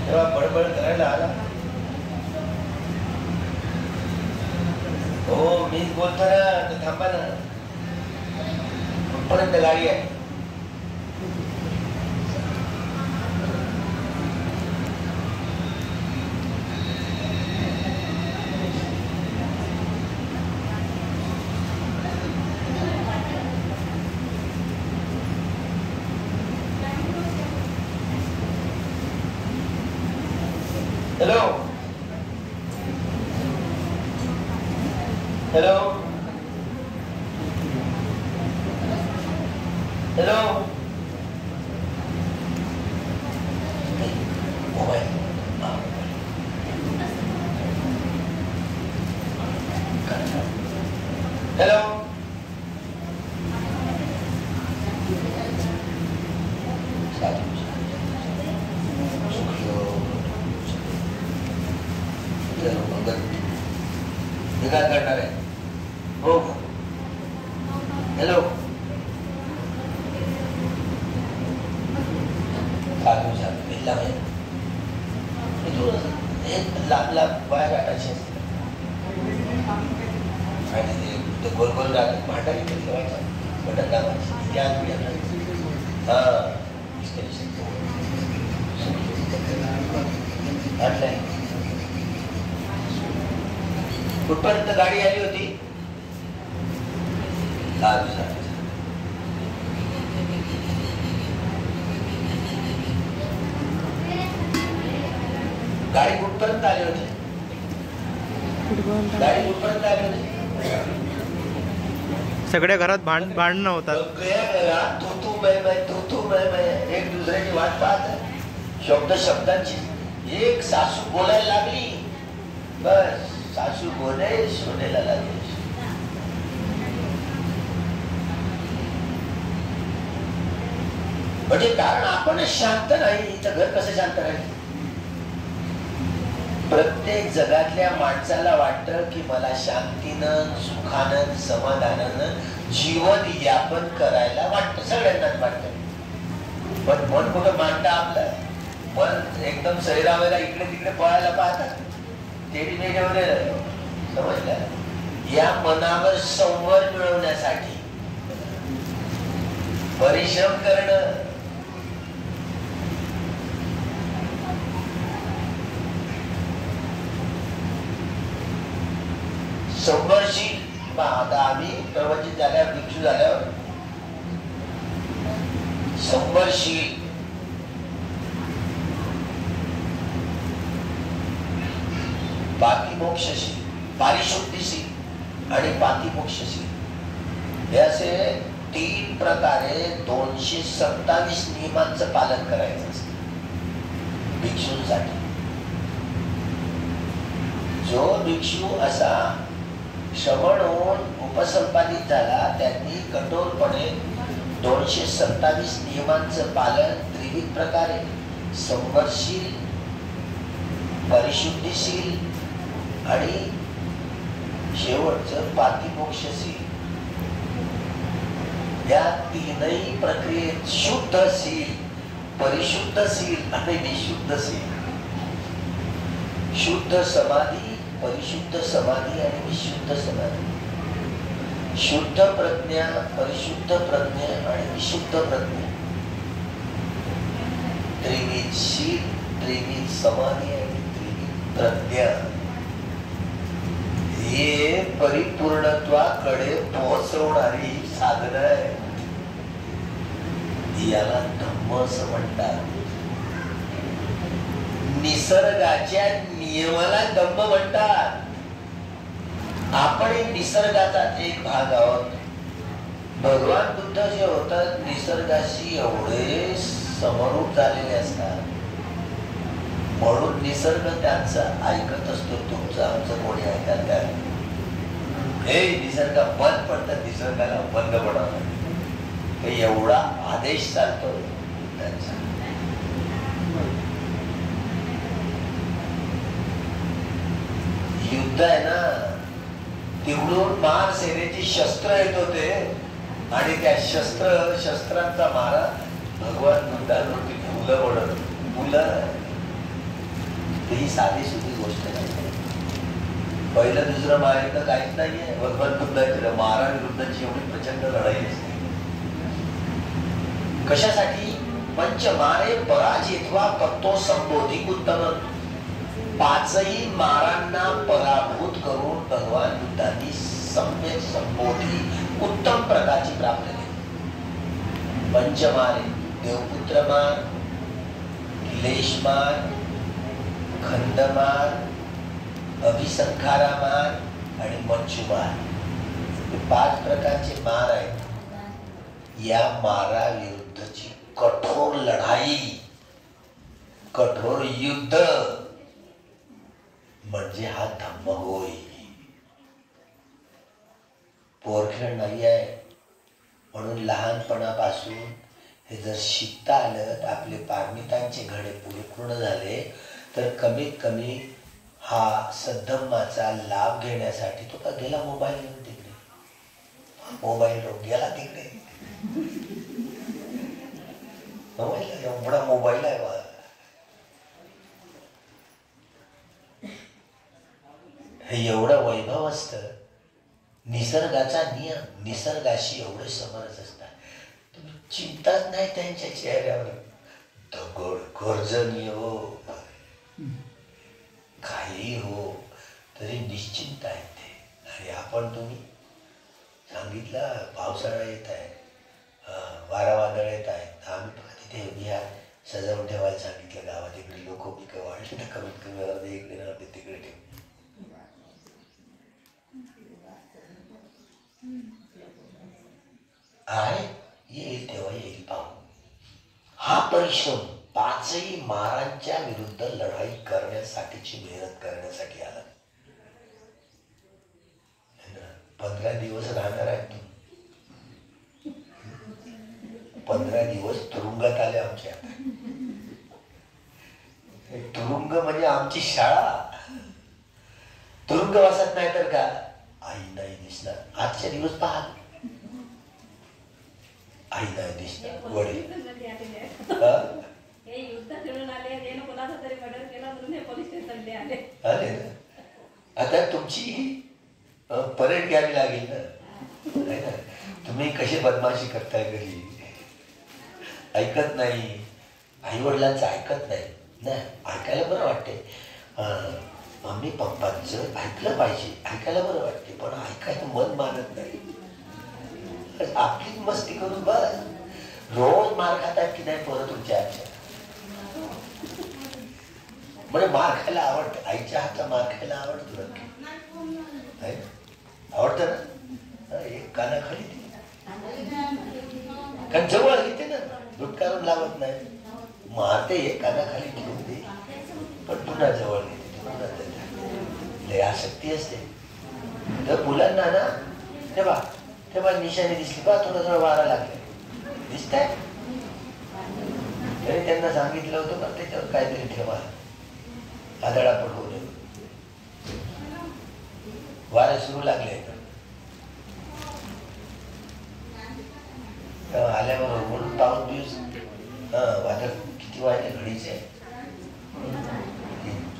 [SPEAKER 1] तेव्हा बडबड करायला आला. हो मीच बोलतो ना तर थांबा ना. कुठपर्यंत गाडी आहे. Hello hello hello mobile hello निकाल करणार आहे. हो हॅलो साधू साधू बिल्ला लांब लांब बाहेर आणायचे असते आणि ते गोल गोल राहतात भांडारी ठेवायचं बटन दाबायची त्या हा कुठपर्यंत गाडी आली होती. गाडी कुठपर्यंत आली होती. गाडी कुठपर्यंत आली होती.
[SPEAKER 2] सगळ्या घरात भांडणं होतात.
[SPEAKER 1] सगळ्या घरात तू तू एक दुसऱ्याची वाट पाहत शब्द शब्दांची. एक सासू बोलायला लागली बस सासू बोले सोनेला लागली. म्हणजे कारण आपणच शांत नाही तर घर कसं शांत राहील. प्रत्येक जगातल्या माणसाला वाटतं की मला शांतीनं सुखानं समाधानानं जीवन यापन करायला वाटतं. सगळ्यांनाच वाटतं. पण मन कुठं मांडतं आपलं. मन एकदम सैरावेला इकडे तिकडे पळायला पाहतात. तेरी मेजवलेलं समजलं. या मनावर संवर मिळवण्यासाठी परिश्रम करणं. संवर्षी आता आम्ही प्रवचित झाल्यावर भिक्षू झाल्यावर संवर्षी पातिमोक्षशील पारिशुद्धीशील आणि पातिमोक्षशील हे असे 3 प्रकारे 227 नियमांचं पालन करायचं असतं भिक्षूंसाठी. जो भिक्षू असा श्रवण होऊन उपसंपादित झाला त्यांनी कठोरपणे 227 नियमांचं पालन त्रिविध प्रकारे संवर्षील परिशुद्धीशील आणि शेवटचं पातिमोक्षशील या तीनही प्रक्रियेत शुद्धशील परिशुद्धशील आणि निशुद्धशील शुद्ध समाधी, परिशुद्ध समाधी आणि विशुद्ध समाधी. शुद्ध प्रज्ञा, परिशुद्ध प्रज्ञा आणि विशुद्ध प्रज्ञा. त्रिविध शील, त्रिविध समाधी आणि त्रिविध प्रज्ञा हे परिपूर्णत्वाकडे पोहोचवणारी साधन आहे. याला धम्म असं म्हणतात. निसर्गाच्या नियमाला धम्म म्हणतात. आपण निसर्गाचा एक भाग आहोत. भगवान बुद्ध जे होतात निसर्गाशी एवढे समरूप झालेले असतात, म्हणून निसर्ग त्यांचं ऐकत असतो. तुमचं आमचं कोणी ऐकाल काय? हे निसर्ग बंद पडतं, निसर्गाला बंद पडावं एवढा आदेश चालतो त्यांचा. युद्ध आहे ना, तिकडून महार सेनेची शस्त्र येत होते आणि त्या शस्त्रांचा मारा भगवान बुद्धांवरती फुलं पडत. फुलं ही साधी सुधी गोष्ट नाही. पहिलं दुसरं महायुद्ध काहीच नाहीये. भगवान बुद्धांची महाराविरुद्धची एवढी प्रचंड लढाई असते. कशासाठी? पंचमारे पराजित्वा तत्तो संबोधिक उत्तम. पाचही मारांना पराभूत करून भगवान बुद्धांनी सम्यक संबोधी उत्तम प्रकारची प्राप्त केली. पंचमारे देवपुत्र मार, क्लेशमार, खंडमार, अभिसंखारा मार आणि मच्छुमार. हे 5 प्रकारचे मार आहेत. या माराविरुद्धची कठोर लढाई, कठोर युद्ध म्हणजे हा धम्म होय. पोरखेळ नाही आहे. म्हणून लहानपणापासून हे जर शिकता आलं, आपले पारमितांचे घडे पूर्ण झाले, तर कमीत कमी हा सद्धम्माचा लाभ घेण्यासाठी तो का गेला मोबाईल घेऊन तिकडे. मोबाईल गेला तिकडे. एवढा मोबाईल आहे बा. हे एवढं वैभव असतं. निसर्गाचा नियम, निसर्गाशी एवढे समरस असतात. तुम्ही चिंताच नाही त्यांच्या चेहऱ्यावर. दगड गर्जनी हो, काही हो, तरी निश्चिंत आहेत ते. आणि आपण तुम्ही सांगितलं पावसाळा येत आहे, वारा वादळ येत आहेत. आम्ही तिथे बिहार सजावून ठेवायला सांगितलं गावात. इकडे लोक पिकं वाढले तर कमीत कमी अर्धे इकडे अर्धे तिकडे ठेव. आहे येईल तेव्हा येईल पाहू. हा परिश्रम 5ही मारांच्या विरुद्ध लढाई करण्यासाठीची मेहनत करण्यासाठी आला. 15 दिवस राहणार आहेत तुम्ही. 15 दिवस तुरुंगात आले आमच्या. तुरुंग म्हणजे आमची शाळा. तुरुंगवासात नाही तर का आई नाही दिसणार. आजच्या दिवस पहा, आई नाही दिसणार. वडील आले ना. आता तुमची परेड घ्यावी लागेल ना. तुम्ही कशी बदमाशी करताय घरी. ऐकत नाही, आई वडिलांचं ऐकत नाही ना. ऐकायला बरं वाटते. मम्मी पप्पांचं ऐकलं पाहिजे, ऐकायला बरं वाटते. पण ऐकायला मन मानत नाही. आपलीच मस्ती करून बस. रोज मार खातात की नाही पोरं तुमच्या आजच्या. म्हणजे मार खायला आवडतं. आईच्या हातचा मार खायला आवडतो नक्की. आवडतं ना. एक कानाखाली ती कारण जवळ घेते ना, दुटकारून लावत नाही. मारते एक कानाखाली ठेवून दे, पण पुन्हा जवळ घेते. पुन्हा लय आसक्ती असते. तर मुलांना ना तेव्हा निशाणी दिसली बा, थोडं थोडं वारा लागले दिसतंय. तरी त्यांना सांगितलं होतं पण त्याच्यावर काहीतरी ठेवा, आदळापड होऊ नये. वारे सुरू लागले आल्यावर म्हणून पाऊस दिवस वादळ किती वाजले घडीचे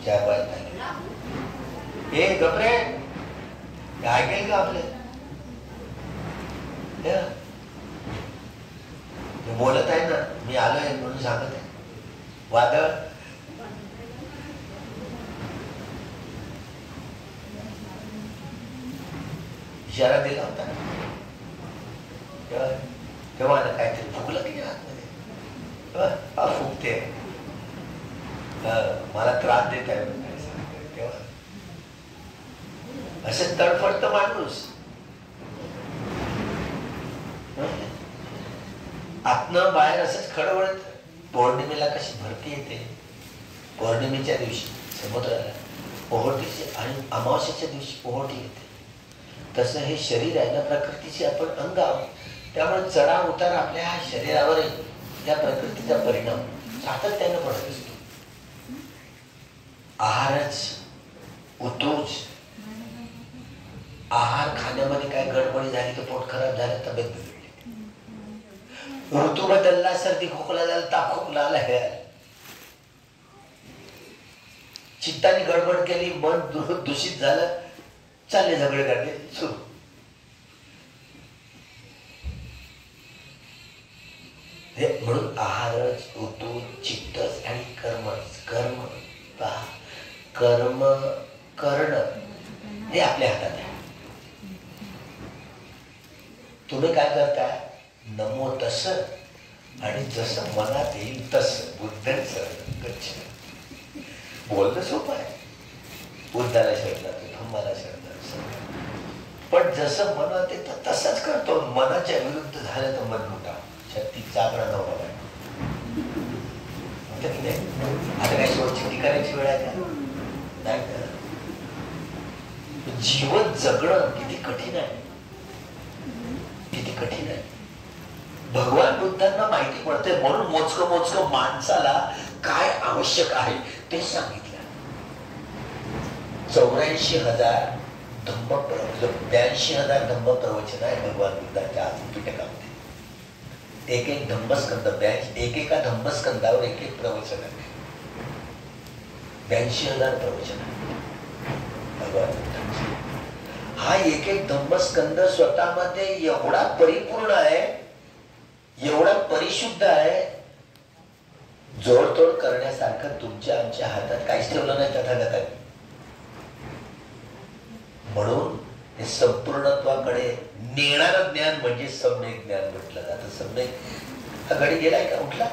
[SPEAKER 1] 4 वाजले. हे गपरे ऐकेल का आपले? बोलत आहे ना, मी आलोय म्हणून सांगत आहे. वादळ इशारा दिला होता तेव्हा काहीतरी फुगलं की आतमध्ये फुगते, मला त्रास देत आहे तेव्हा असं तडफडत माणूस आतनं बाहेर असंच खडबडत. पौर्णिमेला कशी भरती येते, पौर्णिमेच्या दिवशी समुद्राला पोहटीची आणि अमावस्येच्या दिवशी पोहटी येते, तसं हे शरीर आहे ना प्रकृतीचे आपण अंग आहोत. त्यामुळे चढाव उतार आपल्या शरीरावर त्या प्रकृतीचा परिणाम सातत्यानं पडत असतो. आहारच उतरूच, आहार खाण्यामध्ये काय गडबडी झाली तर पोट खराब झालं, तब्येत बिघडली. ऋतू बदलला, सर्दी खोकला झाला, ताप खोकला आला, चित्ताने गडबड केली, मन दूषित झालं, चालले झगडे काढले सुरू. हे म्हणून आहारच ऋतू चित्तच आणि कर्मच. कर्म पहा, कर्म करणं हे आपल्या हातात आहे. तुम्ही काय करताय? नमो तस आणि जसं मनात येईल तसं बुद्धांचं बोलणं सोपं आहे. बुद्धाला शरणा तू, धम्माला शरणा, पण जसं मनात येतं तसंच करतो. मनाच्या विरुद्ध झालं तर मन मोठा शक्ती चाकणा नव्हता नाही. आता काही सोडचिट्टी करायची वेळ आहे का? नाही का? जीवन जगणं किती कठीण आहे, किती कठीण आहे. भगवान बुद्धांना माहिती पडते म्हणून मोजकं माणसाला काय आवश्यक आहे ते सांगितलं. 84,000 धम्म 82,000 धम्म प्रवचन आहे भगवान बुद्धांच्या पिटकामध्ये. एक धम्मस्कंद, एकेका धम्मस्कंदावर एक प्रवचन आहे. 82,000 प्रवचन आहे भगवान बुद्धांचे. हा एक धम्मस्कंद स्वतःमध्ये एवढा परिपूर्ण आहे, एवढा परिशुद्ध आहे, जोडतोड करण्यासारखं तुमच्या आमच्या हातात काहीच ठेवलं नाही तथागतांनी. म्हणून हे संपूर्णत्वाकडे नेणारं ज्ञान म्हणजे सम्यक ज्ञान म्हटलं जातं. सम्यक हा घडी गेलाय का? उठला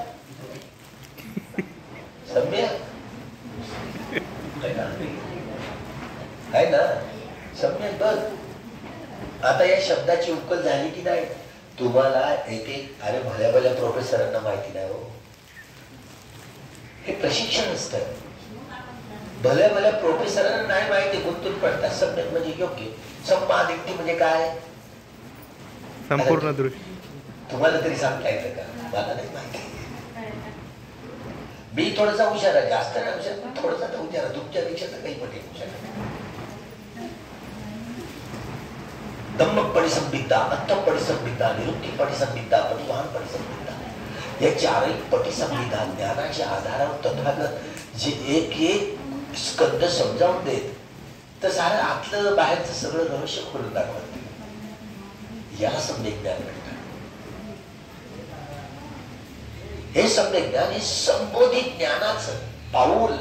[SPEAKER 1] सम्यक आहे ना? सम्यक बघ. आता या शब्दाची उकल झाली की नाही तुम्हाला? एक अरे भल्या भल्या प्रोफेसरांना माहिती नाही हो, हे प्रशिक्षण असतं. भल्या भल्या प्रोफेसरांना नाही माहिती, गुंतून पडतात. सम्यक म्हणजे योग्य. सम्मादिट्ठी म्हणजे काय?
[SPEAKER 2] संपूर्ण दृष्टी.
[SPEAKER 1] तुम्हाला तरी सांगता येतं का? मला नाही माहिती. मी थोडासा हुशार आहे, जास्त नाही हुशार, थोडासा तर हुशार आहे. तुमच्यापेक्षा तर काही पटेल हुशार. धम्म परिसंबिद्धा, अंत परिसंबिद्धा, निरुक्ती परिसंबिद्धा, परिवाहन परिसंबिद्धा, या चारही परिसंबिद्धा ज्ञानाच्या आधारावर तथागत जे एक स्कंद समजावून देत, तर सारं आतलं बाहेरचं सगळं रहस्य खोलून दाखवत. याला सम्यक ज्ञान म्हणतात. हे सम्यक ज्ञान हे संबोधित ज्ञानाचं पाऊल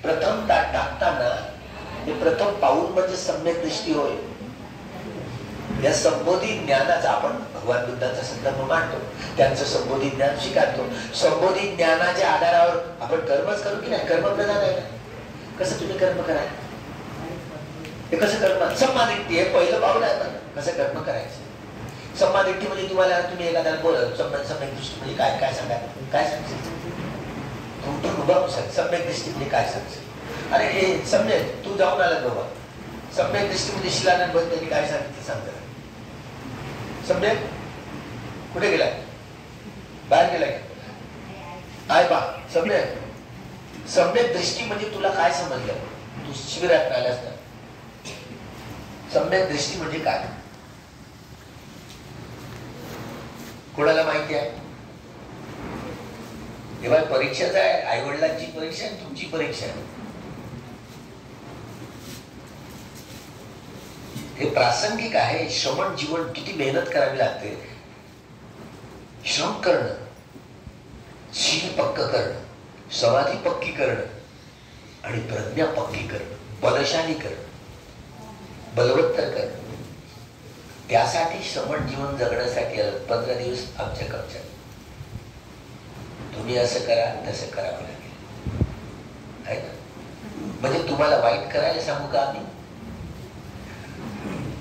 [SPEAKER 1] प्रथम टाकताना हे प्रथम पाऊल म्हणजे सम्यक दृष्टी होय. या संबोधित ज्ञानाचा आपण भगवान बुद्धांचा संदर्भ मांडतो, त्यांचं संबोधित ज्ञान स्वीकारतो. संबोधित ज्ञानाच्या आधारावर आपण कर्मच करू की नाही? कर्मप्रधान आहे ना. कसं तुम्ही कर्म कराय? हे कसं कर्म? सम्मादिट्ठी हे पहिलं पाऊल आहे. कसं कर्म करायचं? सम्मादिट्ठी म्हणजे तुम्हाला तुम्ही एखाद्याला बोलत सम्यक दृष्टी म्हणजे काय काय सांगा, काय सांगशील? सम्यक दृष्टी म्हणजे काय सांगशील? अरे हे सम्यक तू जाऊन आला बाबा, सम्यक दृष्टी म्हणजे शिलानंद त्यांनी काय सांगितलं सांगता? सम्यक कुठे गेलाय? बाहेर गेलाय काय? पा सम्यक सम्यक दृष्टी म्हणजे तुला काय समजलं? तू शिबिरात राहिलास ना. सम्यक दृष्टी म्हणजे काय? कोणाला माहिती आहे? तेव्हा परीक्षाच आहे, आई वडिलांची परीक्षा आहे, तुमची परीक्षा आहे. हे प्रासंगिक आहे. श्रमण जीवन किती मेहनत करावी लागते. श्रम करणं, शील पक्क करणं, समाधी पक्की करणं आणि प्रज्ञा पक्की करणं, बलशाली करणं, बलवत्तर करणं. त्यासाठी श्रमण जीवन जगण्यासाठी 15 दिवस आमच्या कक्षात. तुम्ही असं करा, तसं करावं लागेल, आहे ना. म्हणजे तुम्हाला वाईट करायला सांगू का आम्ही?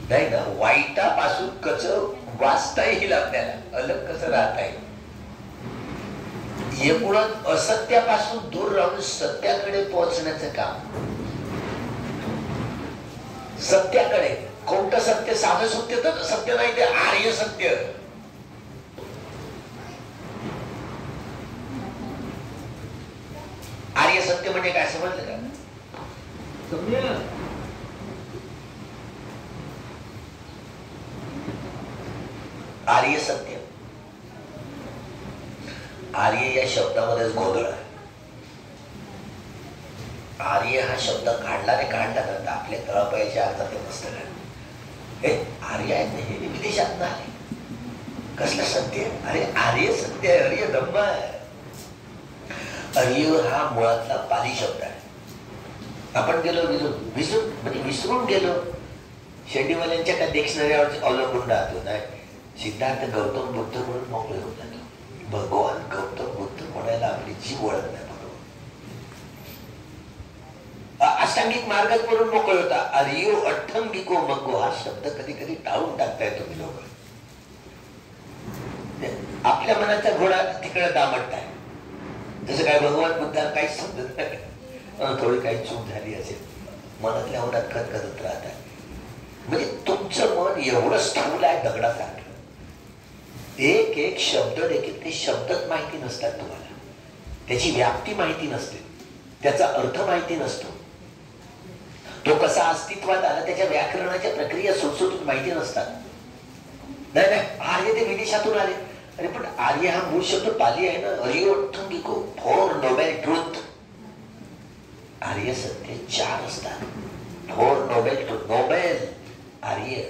[SPEAKER 1] नाही ना. वाईटापासून कसं वाचता येईल, आपल्याला अलग कसं राहता येईल, एकूणच असत्यापासून दूर राहून सत्याकडे पोहोचण्याचं काम. सत्याकडे. कोणतं सत्य? साधं सत्य तर सत्य नाही, ते आर्य सत्य. आर्य सत्य म्हणजे काय समजलं का? आर्य सत्य. आर्य या शब्दामध्येच गोंधळ आहे. आर्य हा शब्द काढला ना आपल्या तळपायाच्या अर्थ ते मस्त काय हे आर्य आहेत ना, हे विदेशात ना आले. कसलं सत्य? अरे आर्य सत्य आहे, आर्य ब्रह्म आहे. आर्य हा मुळातला पाली शब्द आहे. आपण गेलो विसरून गेलो. शेंडीवाल्यांच्या का डिक्शनरीवर अवलंबून राहतो. नाही, सिद्धार्थ गौतम बुद्ध म्हणून मोकळे होत जातो. भगवान गौतम बुद्ध म्हणायला आपली जीव ओळख नाही. अष्टांगिक मार्गात म्हणून मोकळे होता. आर्यो अठ्ठंगिको मंगो हा शब्द कधी कधी टाळून टाकताय तुम्ही लोक. आपल्या मनाचा घोडा तिकडे दामटताय. जसं काय भगवान बुद्धाला काहीच समजत नाही. थोडी काही चूक झाली असेल, मनातल्या मनात खतखतत राहत आहे. म्हणजे तुमचं मन एवढं स्थूल आहे दगडासारखं. एक एक शब्द देखील ते शब्दच माहिती नसतात तुम्हाला. त्याची व्याप्ती माहिती नसते, त्याचा अर्थ माहिती नसतो. तो कसा अस्तित्वात आला त्याच्या व्याकरणाच्या प्रक्रिया सुटसुटीत माहिती नसतात. नाही आर्य ते विदेशातून आले. अरे पण आर्य हा मूळ शब्द पाली आहे ना. अरियोठंगिको फॉर नोबेल ट्रूथ. आर्य सत्य 4 असतात. For Nobel truth. नोबेल आर्य.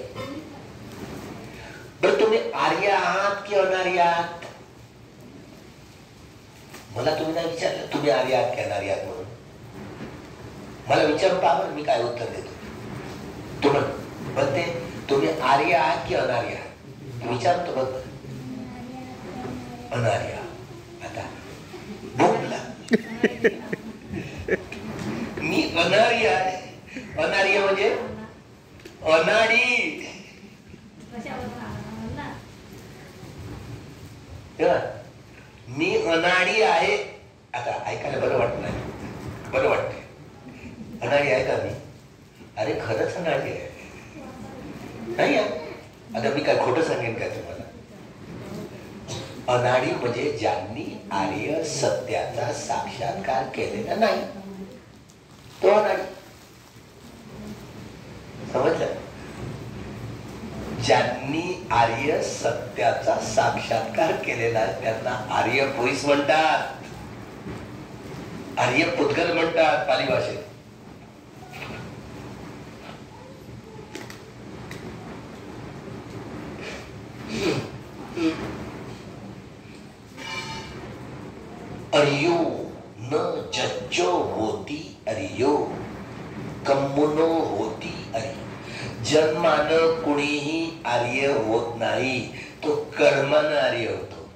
[SPEAKER 1] बरं तुम्ही आर्य आहात की अनार्य आहात? मला तुम्ही नाही विचारलं तुम्ही आर्य आहात की अनार्य आहात म्हणून. मला विचारून पहा, मी काय उत्तर देतो. म्हणते तुम्ही आर्य आहात की अनार्य आहात? विचारतो बघ. अनार्य. आता भूकला मी अनार्य आहे. अनार्य म्हणजे अनाडी. मी अनाडी आहे. आता ऐकायला बरं वाटत नाही, बरं वाटतंय. अनाडी आहे का मी? अरे खरंच अनाडी आहे. नाही आता मी काय खोटं सांगेन का तुम्हाला? अनाडी म्हणजे ज्यांनी आर्य सत्याचा साक्षात्कार केलेला नाही तो अनाडी. समजलं? ज्यांनी आर्य सत्याचा साक्षात्कार केलेला त्यांना आर्य पुरुष म्हणतात, आर्य पुद्गल म्हणतात पाली भाषेत. अरियो न जज्जो होती अरियो कम्मुनो होती अरि. जन्मानं कुणीही आर्य होत नाही, तो कर्मानं आर्य होतो.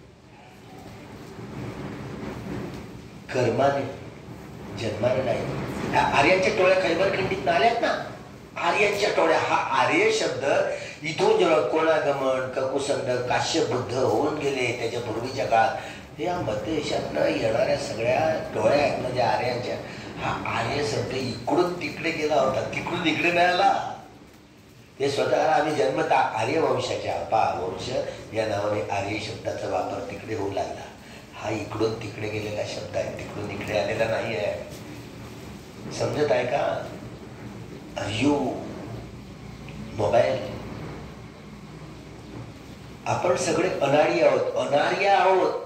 [SPEAKER 1] कर्माने, जन्माने नाही. आर्यांच्या टोळ्या खैबर खंडीत आल्यात ना. आर्यांच्या टोळ्या हा आर्य शब्द इथून जेव्हा कोणागमन ककुसंड काश्यप बुद्ध होऊन गेले त्याच्या पूर्वीच्या काळात या मध्य देशातनं येणाऱ्या सगळ्या टोळ्या आहेत म्हणजे आर्यांच्या. हा आर्य शब्द इकडून तिकडे गेला होता, तिकडून इकडे नाही आला. ते स्वतःला आम्ही जन्मता आर्य वंशाच्या वंश या नावाने आर्य शब्दाचा वापर तिकडे होऊ लागला. हा इकडून तिकडे गेलेला शब्द आहे, तिकडून इकडे आलेला नाही आहे. समजत आहे का? अरियो मोबाईल. आपण सगळे अनार्य आहोत, अनार्य आहोत.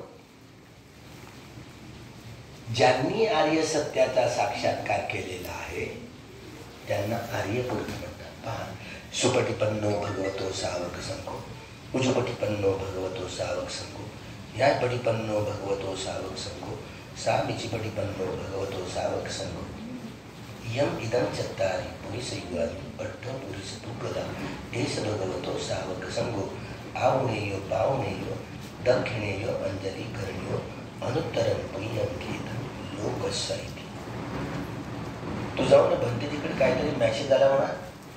[SPEAKER 1] ज्यांनी आर्य सत्याचा साक्षात्कार केलेला आहे त्यांना आर्य पुरुष म्हणतात. पहा सुपटिपन्नो भगवतो सावक संघो उजुपटिपन्नो भगवतो सावक संघो न्यायपटिपन्नो भगवतो सावक संघो सामिचिपटिपन्नो भगवतो सावक संघो यम इदं चत्तारि पुरिसयुगानि अट्ठ पुरिसपुगदा देश भगवतो सावक संघो आवनेयो पावनेयो दक्षिणेयो अंजली करणियो अनुत्तरम पुण्यम घेत लोकसाहित्य. तू जाऊन भंते तिकडे काहीतरी मॅसेज आला म्हणा,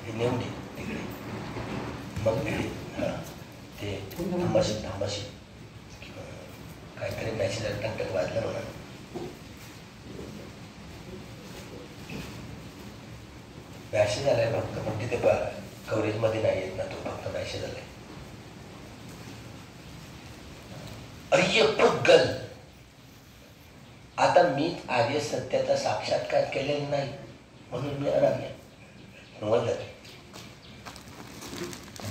[SPEAKER 1] हे नेऊन दे तिकडे. मग मी हां ते थांबाशी काहीतरी मॅसेज आला, टकटक वाजलं म्हणा. मॅसेज आलाय फक्त, पण तिथे कव्हरेजमध्ये नाही येत ना, तो फक्त मॅसेज आलाय. अय्य पुद्गल, आता मी आर्य सत्याचा साक्षात्कार केलेला नाही म्हणून मी अनार्य.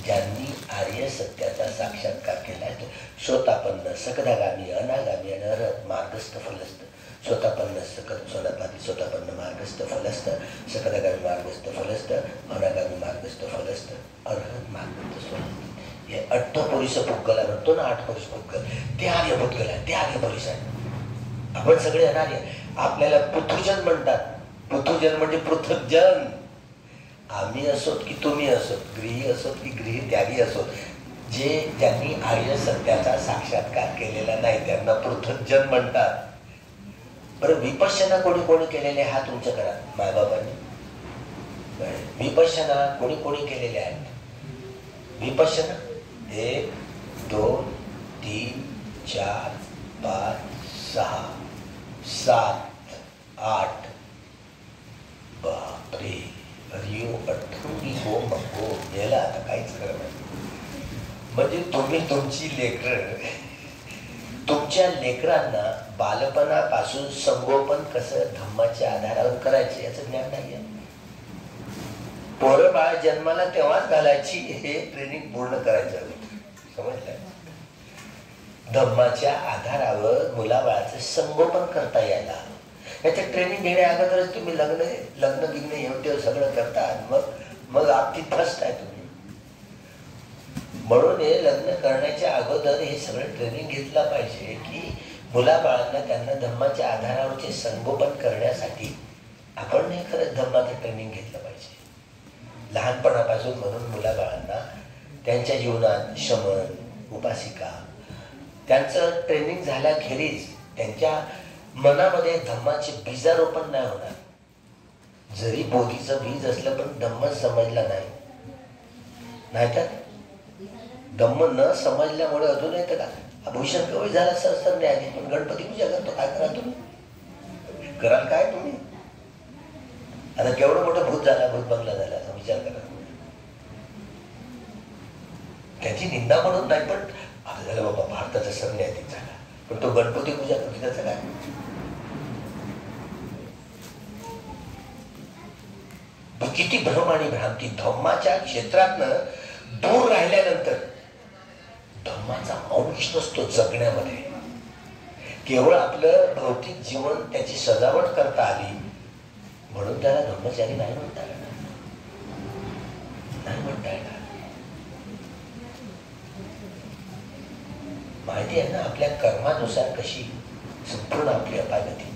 [SPEAKER 1] ज्यांनी आर्य सत्याचा साक्षात्कार केलाय तो स्वतःपन्न सकदागामी अनागामी आणि अरहत मार्गस्थ फलस्थ. स्वतःपन्न सकत सोनापाती स्वतःपन्न मार्गस्थ फलस्थ, सकदागामी मार्गस्थ फलस्थ, अनागामी मार्गस्थ फलस्थ, अरहत मार्गस्थ फलस्थ. हे अठ्ठपुरुष पुद्गला म्हणतो ना, 8 पुरुष पुद्गल, ते आर्य पुद्गल आहे, ते आर्य पुरुष आहे. आपण सगळे अनार्य. आपल्याला पृथुजन म्हणतात. पृथुजन म्हणजे पृथकजन. आम्ही असोत की तुम्ही असोत, गृही असोत की गृही त्यागी असोत, ज्यांनी आर्य सत्याचा साक्षात्कार केलेला नाही त्यांना पृथकजन म्हणतात. बरं, विपश्यना कोणी कोणी केलेले हात तुमच्या घरात मायबाबांनी? विपश्यना कोणी कोणी केलेले आहेत? विपश्यना 1 2 3 4 5 6 7 8. बापरे, हरिओ अठ्ठुरी हो मगो गेला. आता काहीच खरं नाही. म्हणजे तुम्ही तुमची लेकरं, तुमच्या लेकरांना बालपणापासून संगोपन कसं धम्माच्या आधारावर करायचे याचं ज्ञान नाही आहे. पोरं बाळ जन्माला तेव्हाच घालायची, हे ट्रेनिंग पूर्ण करायचं होतं. समजलं? धम्माच्या आधारावर मुलाबाळाचं संगोपन करता यायला याचं ट्रेनिंग घेण्या अगोदरच तुम्ही लग्न गिग्न एवढे सगळं करतात. मग आपली फर्स्ट आहे तुम्ही. म्हणून हे लग्न करण्याच्या अगोदर हे सगळं ट्रेनिंग घेतलं पाहिजे की मुलाबाळांना त्यांना धम्माच्या आधारावरचे संगोपन करण्यासाठी आपण हे खरंच धम्माचं ट्रेनिंग घेतलं पाहिजे लहानपणापासून. म्हणून मुलाबाळांना त्यांच्या जीवनात शमन, उपासिका त्यांचं ट्रेनिंग झाल्याखेरीज त्यांच्या मनामध्ये धम्माचे बीजारोपण नाही होणार. जरी बोधीचं बीज असलं पण धम्म समजला नाही, नाहीतर धम्म न समजल्यामुळे अजून येतं का भूषण कवय झाला सहस्त्र न्यायाधीश, पण गणपती पूजा करतो. काय करा तुम्ही? कराल काय तुम्ही? आता केवढं मोठं भूत झाला, भूत बंगला झाला असा विचार करा. त्याची निंदा म्हणून नाही, पण आता झालं बाबा भारताचा सरन्यायाधीश झाला, पण तो गणपती पूजा करतो त्याचं काय? किती भ्रम आणि भ्रांती. धम्माच्या क्षेत्रातनं दूर राहिल्यानंतर धम्माचा अंश नसतो जगण्यामध्ये. केवळ आपलं भौतिक जीवन त्याची सजावट करता आली म्हणून त्याला धम्मचारी नाही म्हणता येणार. नाही म्हणता येणार. माहिती आहे ना आपल्या कर्मानुसार कशी संपूर्ण आपली अपागती.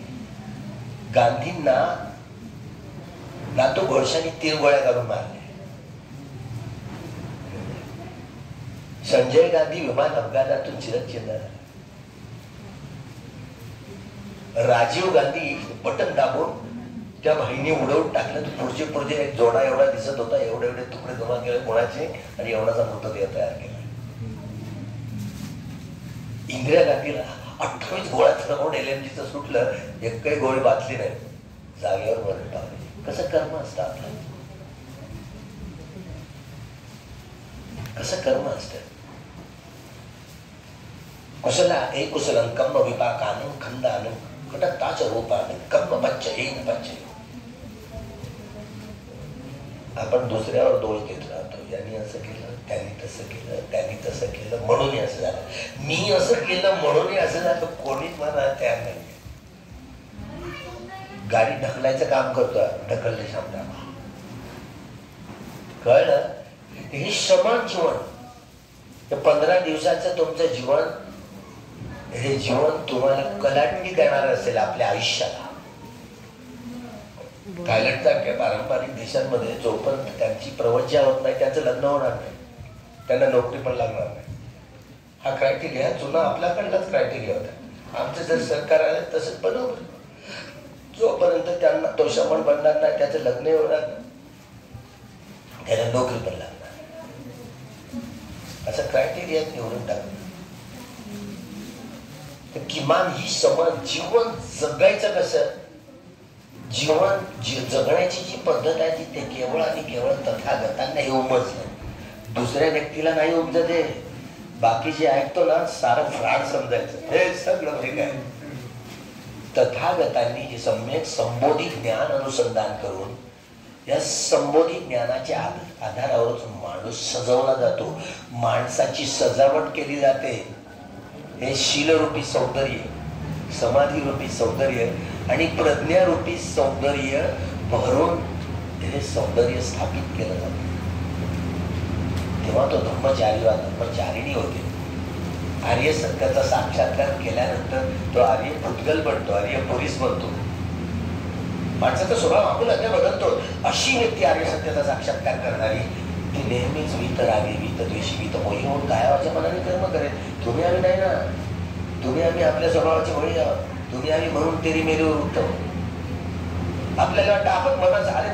[SPEAKER 1] गांधींना ना तो घोडशाने 3 गोळ्या घालून मारले. संजय गांधी विमान अपघातातून चिरंजीव. राजीव गांधी बटन दाबून त्या भाईने उडवून टाकलं तर पुढचे एक जोडा एवढा दिसत होता, एवढे तुकडे जमा केले कोणाचे आणि एवढाचा मृतदेह तयार केला. इंदिरा गांधीला 28 गोळ्या चढवून LMGचं सुटलं, एक काही गोळी वाचली नाही, जागेवर मरण पावले. कसं कर्म असतं आपलं, कसं कर्म असतं. कुशला एक कुशलं कर्म विपाकानं खंडानं कटत्ताच रूपानं कर्म पच्चयेन पच्चय. आपण दुसऱ्यावर दोष देत राहतो. यांनी असं केलं, त्यांनी तसं केलं, त्यांनी तसं केलं म्हणून असं झालं, मी असं केलं म्हणून असं झालं. कोणीच मला तयार नाही. गाडी ढकलायचं काम करतोय, ढकलले शामला कळलं हे समान जीवन, 15 दिवसाचं तुमचं जीवन, हे जीवन तुम्हाला कलाटणी देणार असेल आपल्या आयुष्याला. थायलंड सारख्या पारंपरिक देशांमध्ये जोपर्यंत त्यांची प्रवज्जा होत नाही त्यांचं लग्न होणार नाही, त्यांना नोकरी पण लागणार नाही. हा क्रायटेरिया जुना आपल्याकडलाच क्रायटेरिया होता. आमचं जर सरकार आलं तसंच बरोबर, जोपर्यंत त्यांना तो शमन बनणार नाही त्याचं लग्न होणार नाही, त्याला नोकरी पण लागणार, असं क्रायटेरिया निवडून टाकलं. तर किमान ही समान जीवन जगायचं कसं, जीवन जगण्याची जी पद्धत आहे ती ते केवळ आणि केवळ तथागतांना हे उमजलं, दुसऱ्या व्यक्तीला नाही उमजते. बाकी जे ऐकतो ना सारं फ्रॉड समजायचं, हे सगळं ठीक आहे. तथागतांनी हे सम्यक संबोधी ज्ञान अनुसंधान करून या संबोधी ज्ञानाच्या आधारावरच माणूस सजवला जातो, माणसाची सजावट केली जाते. हे शीलरूपी सौंदर्य, समाधीरूपी सौंदर्य आणि प्रज्ञारूपी सौंदर्य भरून हे सौंदर्य स्थापित केलं जातं. तेव्हा तो धम्मचारिणी होते. आर्य सत्याचा साक्षात्कार केल्यानंतर तो आर्य पुद्गल बनतो, आर्य पुरुष बनतो. माणसाचा स्वभाव आपुलाने बदलतो. अशी व्यक्ती आर्य सत्याचा साक्षात्कार करणारी ती नेहमीच वीत रागे, वीत द्वेषी, वीत मोही होऊन गायावाच्या मनाने कर्म करेल. तुम्ही आम्ही नाही ना, तुम्ही आम्ही आपल्या स्वभावाचे होई आहोत. तुम्ही आम्ही म्हणून तेरी मेरीवर उत्तम. आपल्याला वाटतं आपण मनाचं, अरे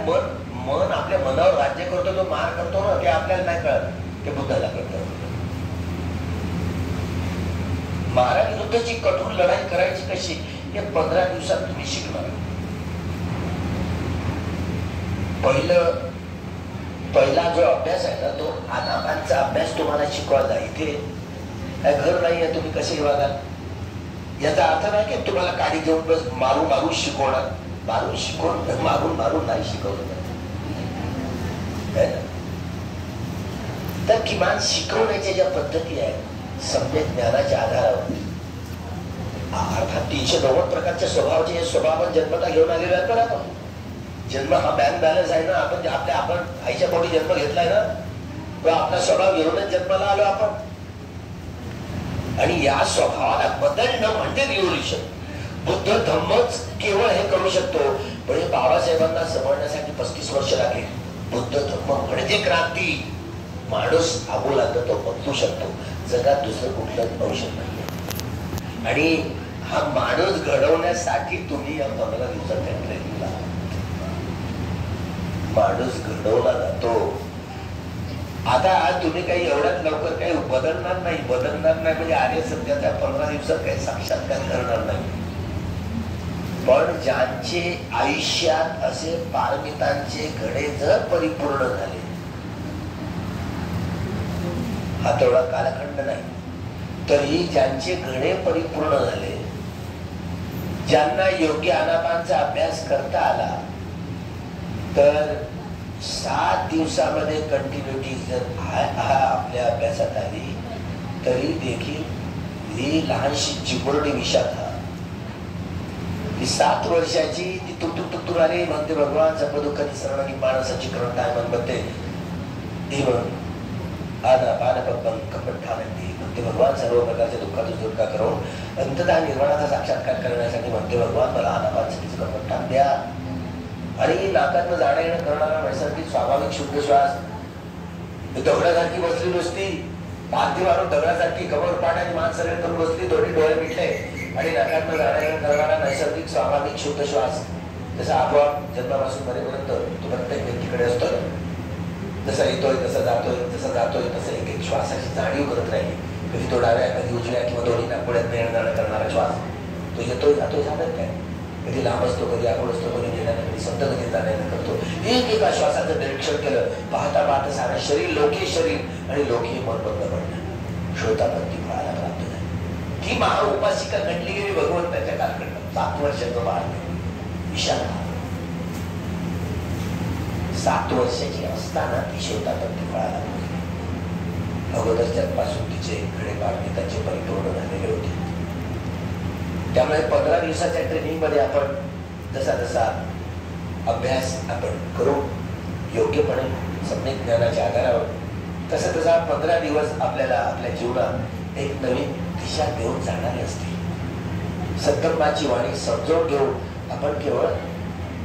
[SPEAKER 1] मन आपल्या मनावर राज्य करतो, तो मार करतो ना, ते आपल्याला नाही कळत, ते बुद्धाला कळतं. महाराविरुद्धची कठोर लढाई करायची कशी हे 15 दिवसात तुम्ही शिकणार. पहिला जो अभ्यास आहे ना तो आनापानचा अभ्यास तुम्हाला शिकवायचा. इथे घर नाहीये, तुम्ही कसे वागाल याचा अर्थ नाही की तुम्हाला काडी घेऊन बस मारून शिकवणार. मारून नाही शिकवलं तर किमान शिकवण्याच्या ज्या पद्धती आहेत सम्यक ज्ञानाच्या आधारावर. अर्थात 390 प्रकारच्या स्वभावाचे हे स्वभाव आपण जन्मता घेऊन आलेलो आहे. आपण जन्म हा बँक बॅलन्स आहे ना, आपण आईच्या पोटी जन्म घेतलाय ना, तो आपला स्वभाव घेऊनच जन्माला आलो आपण. आणि या स्वभावाला बदलणं म्हणजे रिव्होल्युशन. बुद्ध धम्मच केवळ हे करू शकतो, पण हे बाबासाहेबांना समजण्यासाठी 35 वर्ष लागले. बुद्ध धम्म म्हणजे क्रांती. माणूस आबोलांना तो बदलू शकतो, जगात दुसरं कुठलंच औषध नाही. आणि हा माणूस घडवण्यासाठी तुम्ही या 15 दिवसाच्या ट्रेनिंगला माणूस घडवला जातो. आता तुम्ही काही एवढ्यात लवकर काही बदलणार नाही म्हणजे आर्य सत्याच्या 15 दिवसात काही साक्षात्कार करणार नाही. पण ज्यांचे आयुष्यात असे पारमितांचे घडे जर परिपूर्ण झाले, हा तेवढा कालखंड नाही, तरी ज्यांचे घडे परिपूर्ण झाले, ज्यांना योग्य आनापानचा अभ्यास करता आला, तर 7 दिवसामध्ये कंटिन्युटी जर आपल्या अभ्यासात आली तरी देखील ही लहानशी चिमुरडी विशाखा, ती 7 वर्षाची, ती तुटूर आली म्हणते भगवान सर्व दुःख निसरणारी माणसाची करण काय म्हणते म्हणते भगवान सर्व प्रकारच्या दुःखातून सुटका करून अंततः निर्वाणाचा साक्षात्कार करण्यासाठी म्हणते भगवान मला आनापानसाठीच कपटठाण द्या. आणि नाकातनं जाणं येणं करणारा नैसर्गिक स्वाभाविक शुद्ध श्वास, दगडासारखी बसली नुसती पार्थिव मारून दगडासारखी कमर पाठ आणि मान सरळ करून बसली, दोन्ही डोळे मिटले आणि नाकातनं जाणं येणं करणारा नैसर्गिक स्वाभाविक शुद्ध श्वास जसा आपोआप जन्मापासून मरेपर्यंत तो प्रत्येक व्यक्तीकडे असतो. जसा येतोय तसा जातोय तसं एक श्वासाची जाणीव करत राहिली. कधी तो डाव्या, कधी उजव्या किंवा दोन्ही नाकपुड्यात येणं जाणं करणारा श्वास तो येतोय जातोय झालं काय, कधी लांब असतो, कधी आखूड असतो, कधी नेण्यानं, कधी संत, कधी जाण्यानं करतो. एका श्वासाचं निरीक्षण केलं, पाहता सारं शरीर लोके शरीर आणि लोके मन बंद पडलं. श्रोतापत्ती फळाला प्राप्त झाली. ती महाउपासिका घडली गेली भगवंताच्या कालखंडात. 7 वर्षाचं बाळ विशाल 7 वर्षाची असताना ती श्रोतापत्ती फळाला पोहोचली. अगोदरच्यापासून तिचे घडे पारमितांचे परिपूर्ण झालेले होते. त्यामुळे 15 दिवसाच्या ट्रेनिंग मध्ये आपण जसा अभ्यास आपण करू योग्यपणे सम्यक ज्ञानाच्या आधारावर तसं तसा 15 दिवस आपल्याला आपल्या जीवनात एक नवीन दिशा देऊन जाणारी असते. संकल्पाची वाणी समजावून घेऊन आपण केवळ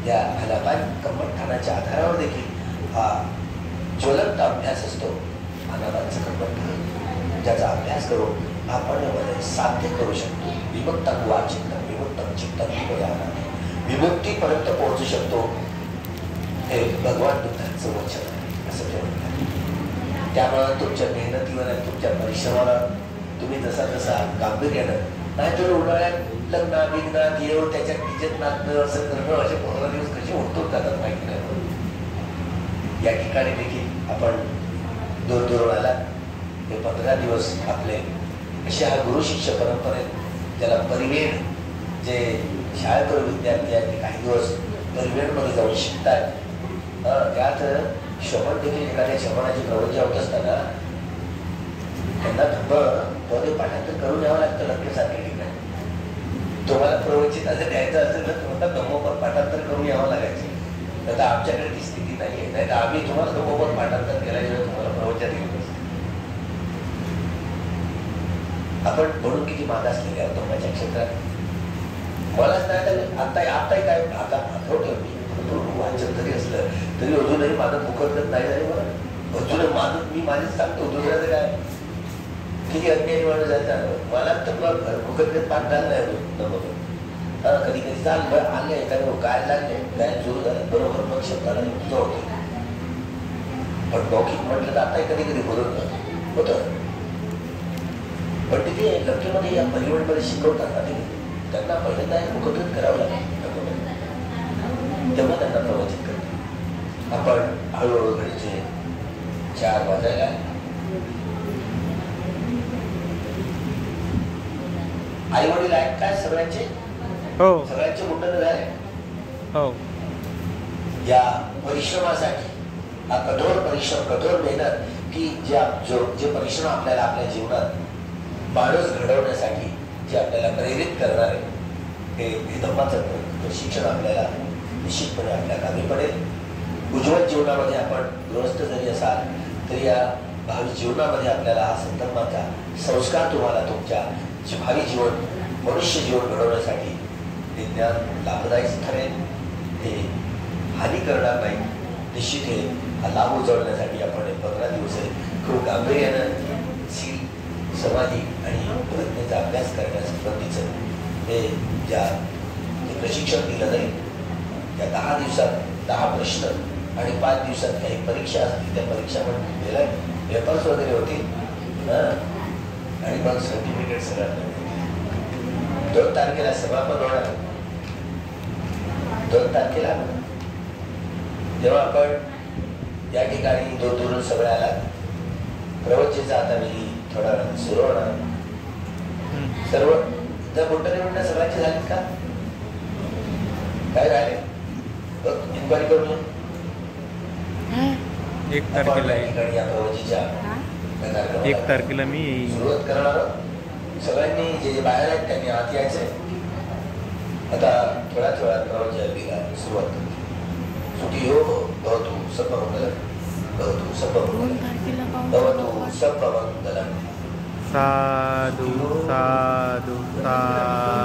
[SPEAKER 1] या अनाबाद कम्मठाणाच्या आधारावर देखील हा ज्वलंत अभ्यास असतो. अनाबादचं कम्मठ ज्याचा अभ्यास करून आपण यामध्ये साध्य करू शकतो. विमुक्तत्व चिंतन विमुक्त चिंतन विमुक्तीपर्यंत पोहोचू शकतो. हे भगवान बुद्धांचं वचन आहे असं ते म्हणतात. त्यामुळे तुमच्या मेहनतीवर आणि तुमच्या परिश्रमाला तुम्ही जसा जसा गांभीर्यानं नाहीतर उन्हाळ्यात लग्ना बिग्नात येऊ त्याच्यात डिजेत नाचणं असं करणं असे 15 दिवस कसे उठून जातात माहिती नाही. या ठिकाणी देखील आपण दूर दूर आला हे 15 दिवस आपले असे हा गुरु शिष्य परंपरेत त्याला परिवेण जे शाळेकर विद्यार्थी आहेत ते काही दिवस परिवेणमध्ये जाऊन शिकतात. त्यात श्रवण देखील एखाद्या श्रवणाची प्रवृत्ती होत असताना त्यांना पदे पाठांतर करून यावं लागतं. लग्नासारख्या ठिकाणी तुम्हाला प्रवचिताचं द्यायचं असेल तर तुम्हाला धम्मपद पाठांतर करून यावं लागायचं. आता आमच्याकडे ती स्थिती नाही आहे. नाही तर आम्ही तुम्हाला धम्मपद पाठांतर केल्याशिवाय तुम्हाला प्रवचन येत नसतं. आपण म्हणून किती मागासलेले आहोत धम्माच्या क्षेत्रात. मलाच नाही तर आताही काय आता आठवतं मी वाचन जरी असलं तरी अजूनही माझं मुखगत नाही झाले. मला अजून माझं मी माझेच सांगतो दुसऱ्याचं काय किती अन्याय माणूस जायचं. मला तर मुखगत पाठ झालं नाही अजून. कधी कधी चाल आले एखाद्या काय लागले काय सुरू झालं बरोबर मग शब्दाला जोडतो. पण मौखिक म्हटलं तर आताही कधी कधी बोलत होतं. पण तिथे लग्नामध्ये या परिवणमध्ये शिकवतात ना त्यांना पहिल्यांदा मुखगत करावं लागेल. तेव्हा त्यांना प्रवचित करतो. आपण हळूहळू घडचे 4 वाजायला आई वडील आहेत काय सगळ्यांचे
[SPEAKER 2] हो
[SPEAKER 1] सगळ्यांचे मुंडन झाले.
[SPEAKER 2] हो
[SPEAKER 1] या परिश्रमासाठी हा कठोर परिश्रम कठोर मेहनत की जे परिश्रम आपल्याला आपल्या जीवनात माणूस घडवण्यासाठी जे आपल्याला प्रेरित करणार आहे हे धम्माचं शिक्षण आपल्याला निश्चितपणे आपल्या कामी पडेल. उज्ज्वल जीवनामध्ये आपण गृहस्थ जरी असाल तरी या भावी जीवनामध्ये आपल्याला हा संकल्पाचा संस्कार तुम्हाला तुमच्या भावी जीवन मनुष्य जीवन घडवण्यासाठी हे ज्ञान लाभदायी ठरेल. हे हानी करणार नाही. निश्चित हे हा लाभ उजळण्यासाठी आपण 15 दिवस खूप गांभीर्यानं शील समाधी आणि प्रज्ञेचा अभ्यास करण्यासंबंधीचं हे जे प्रशिक्षण दिलं जाईल. त्या 10 दिवसात 10 प्रश्न आणि 5 दिवसात काही परीक्षा असतील. त्या परीक्षा पण दिल्या पेपर्स वगैरे होतील आणि मग सर्टिफिकेट सगळं 2 तारखेला समापन होणार. 2 तारखेला जेव्हा आपण या ठिकाणी दूर सगळ्या आला प्रवचनाचा आता मी थोडा सुरू होणार. सर्व जर मोठे म्हणणं सगळ्यांचे झालेत का काय राहिले इन्क्वायरी करून
[SPEAKER 2] 1 तारखेला
[SPEAKER 1] या प्रवचनाच्या
[SPEAKER 2] 1 तारखेला मी
[SPEAKER 1] सुरुवात करणार. सगळ्यांनी जे बाहेर आहेत त्यांनी आत यायचंय. आता थोड्या प्रवचनाला सुरुवात करतो. सुखी हो भवतु सर्वमंगलम भवतु सर्वमंगलम भवतु सर्वमंगलम.
[SPEAKER 2] साधु साधु साधु.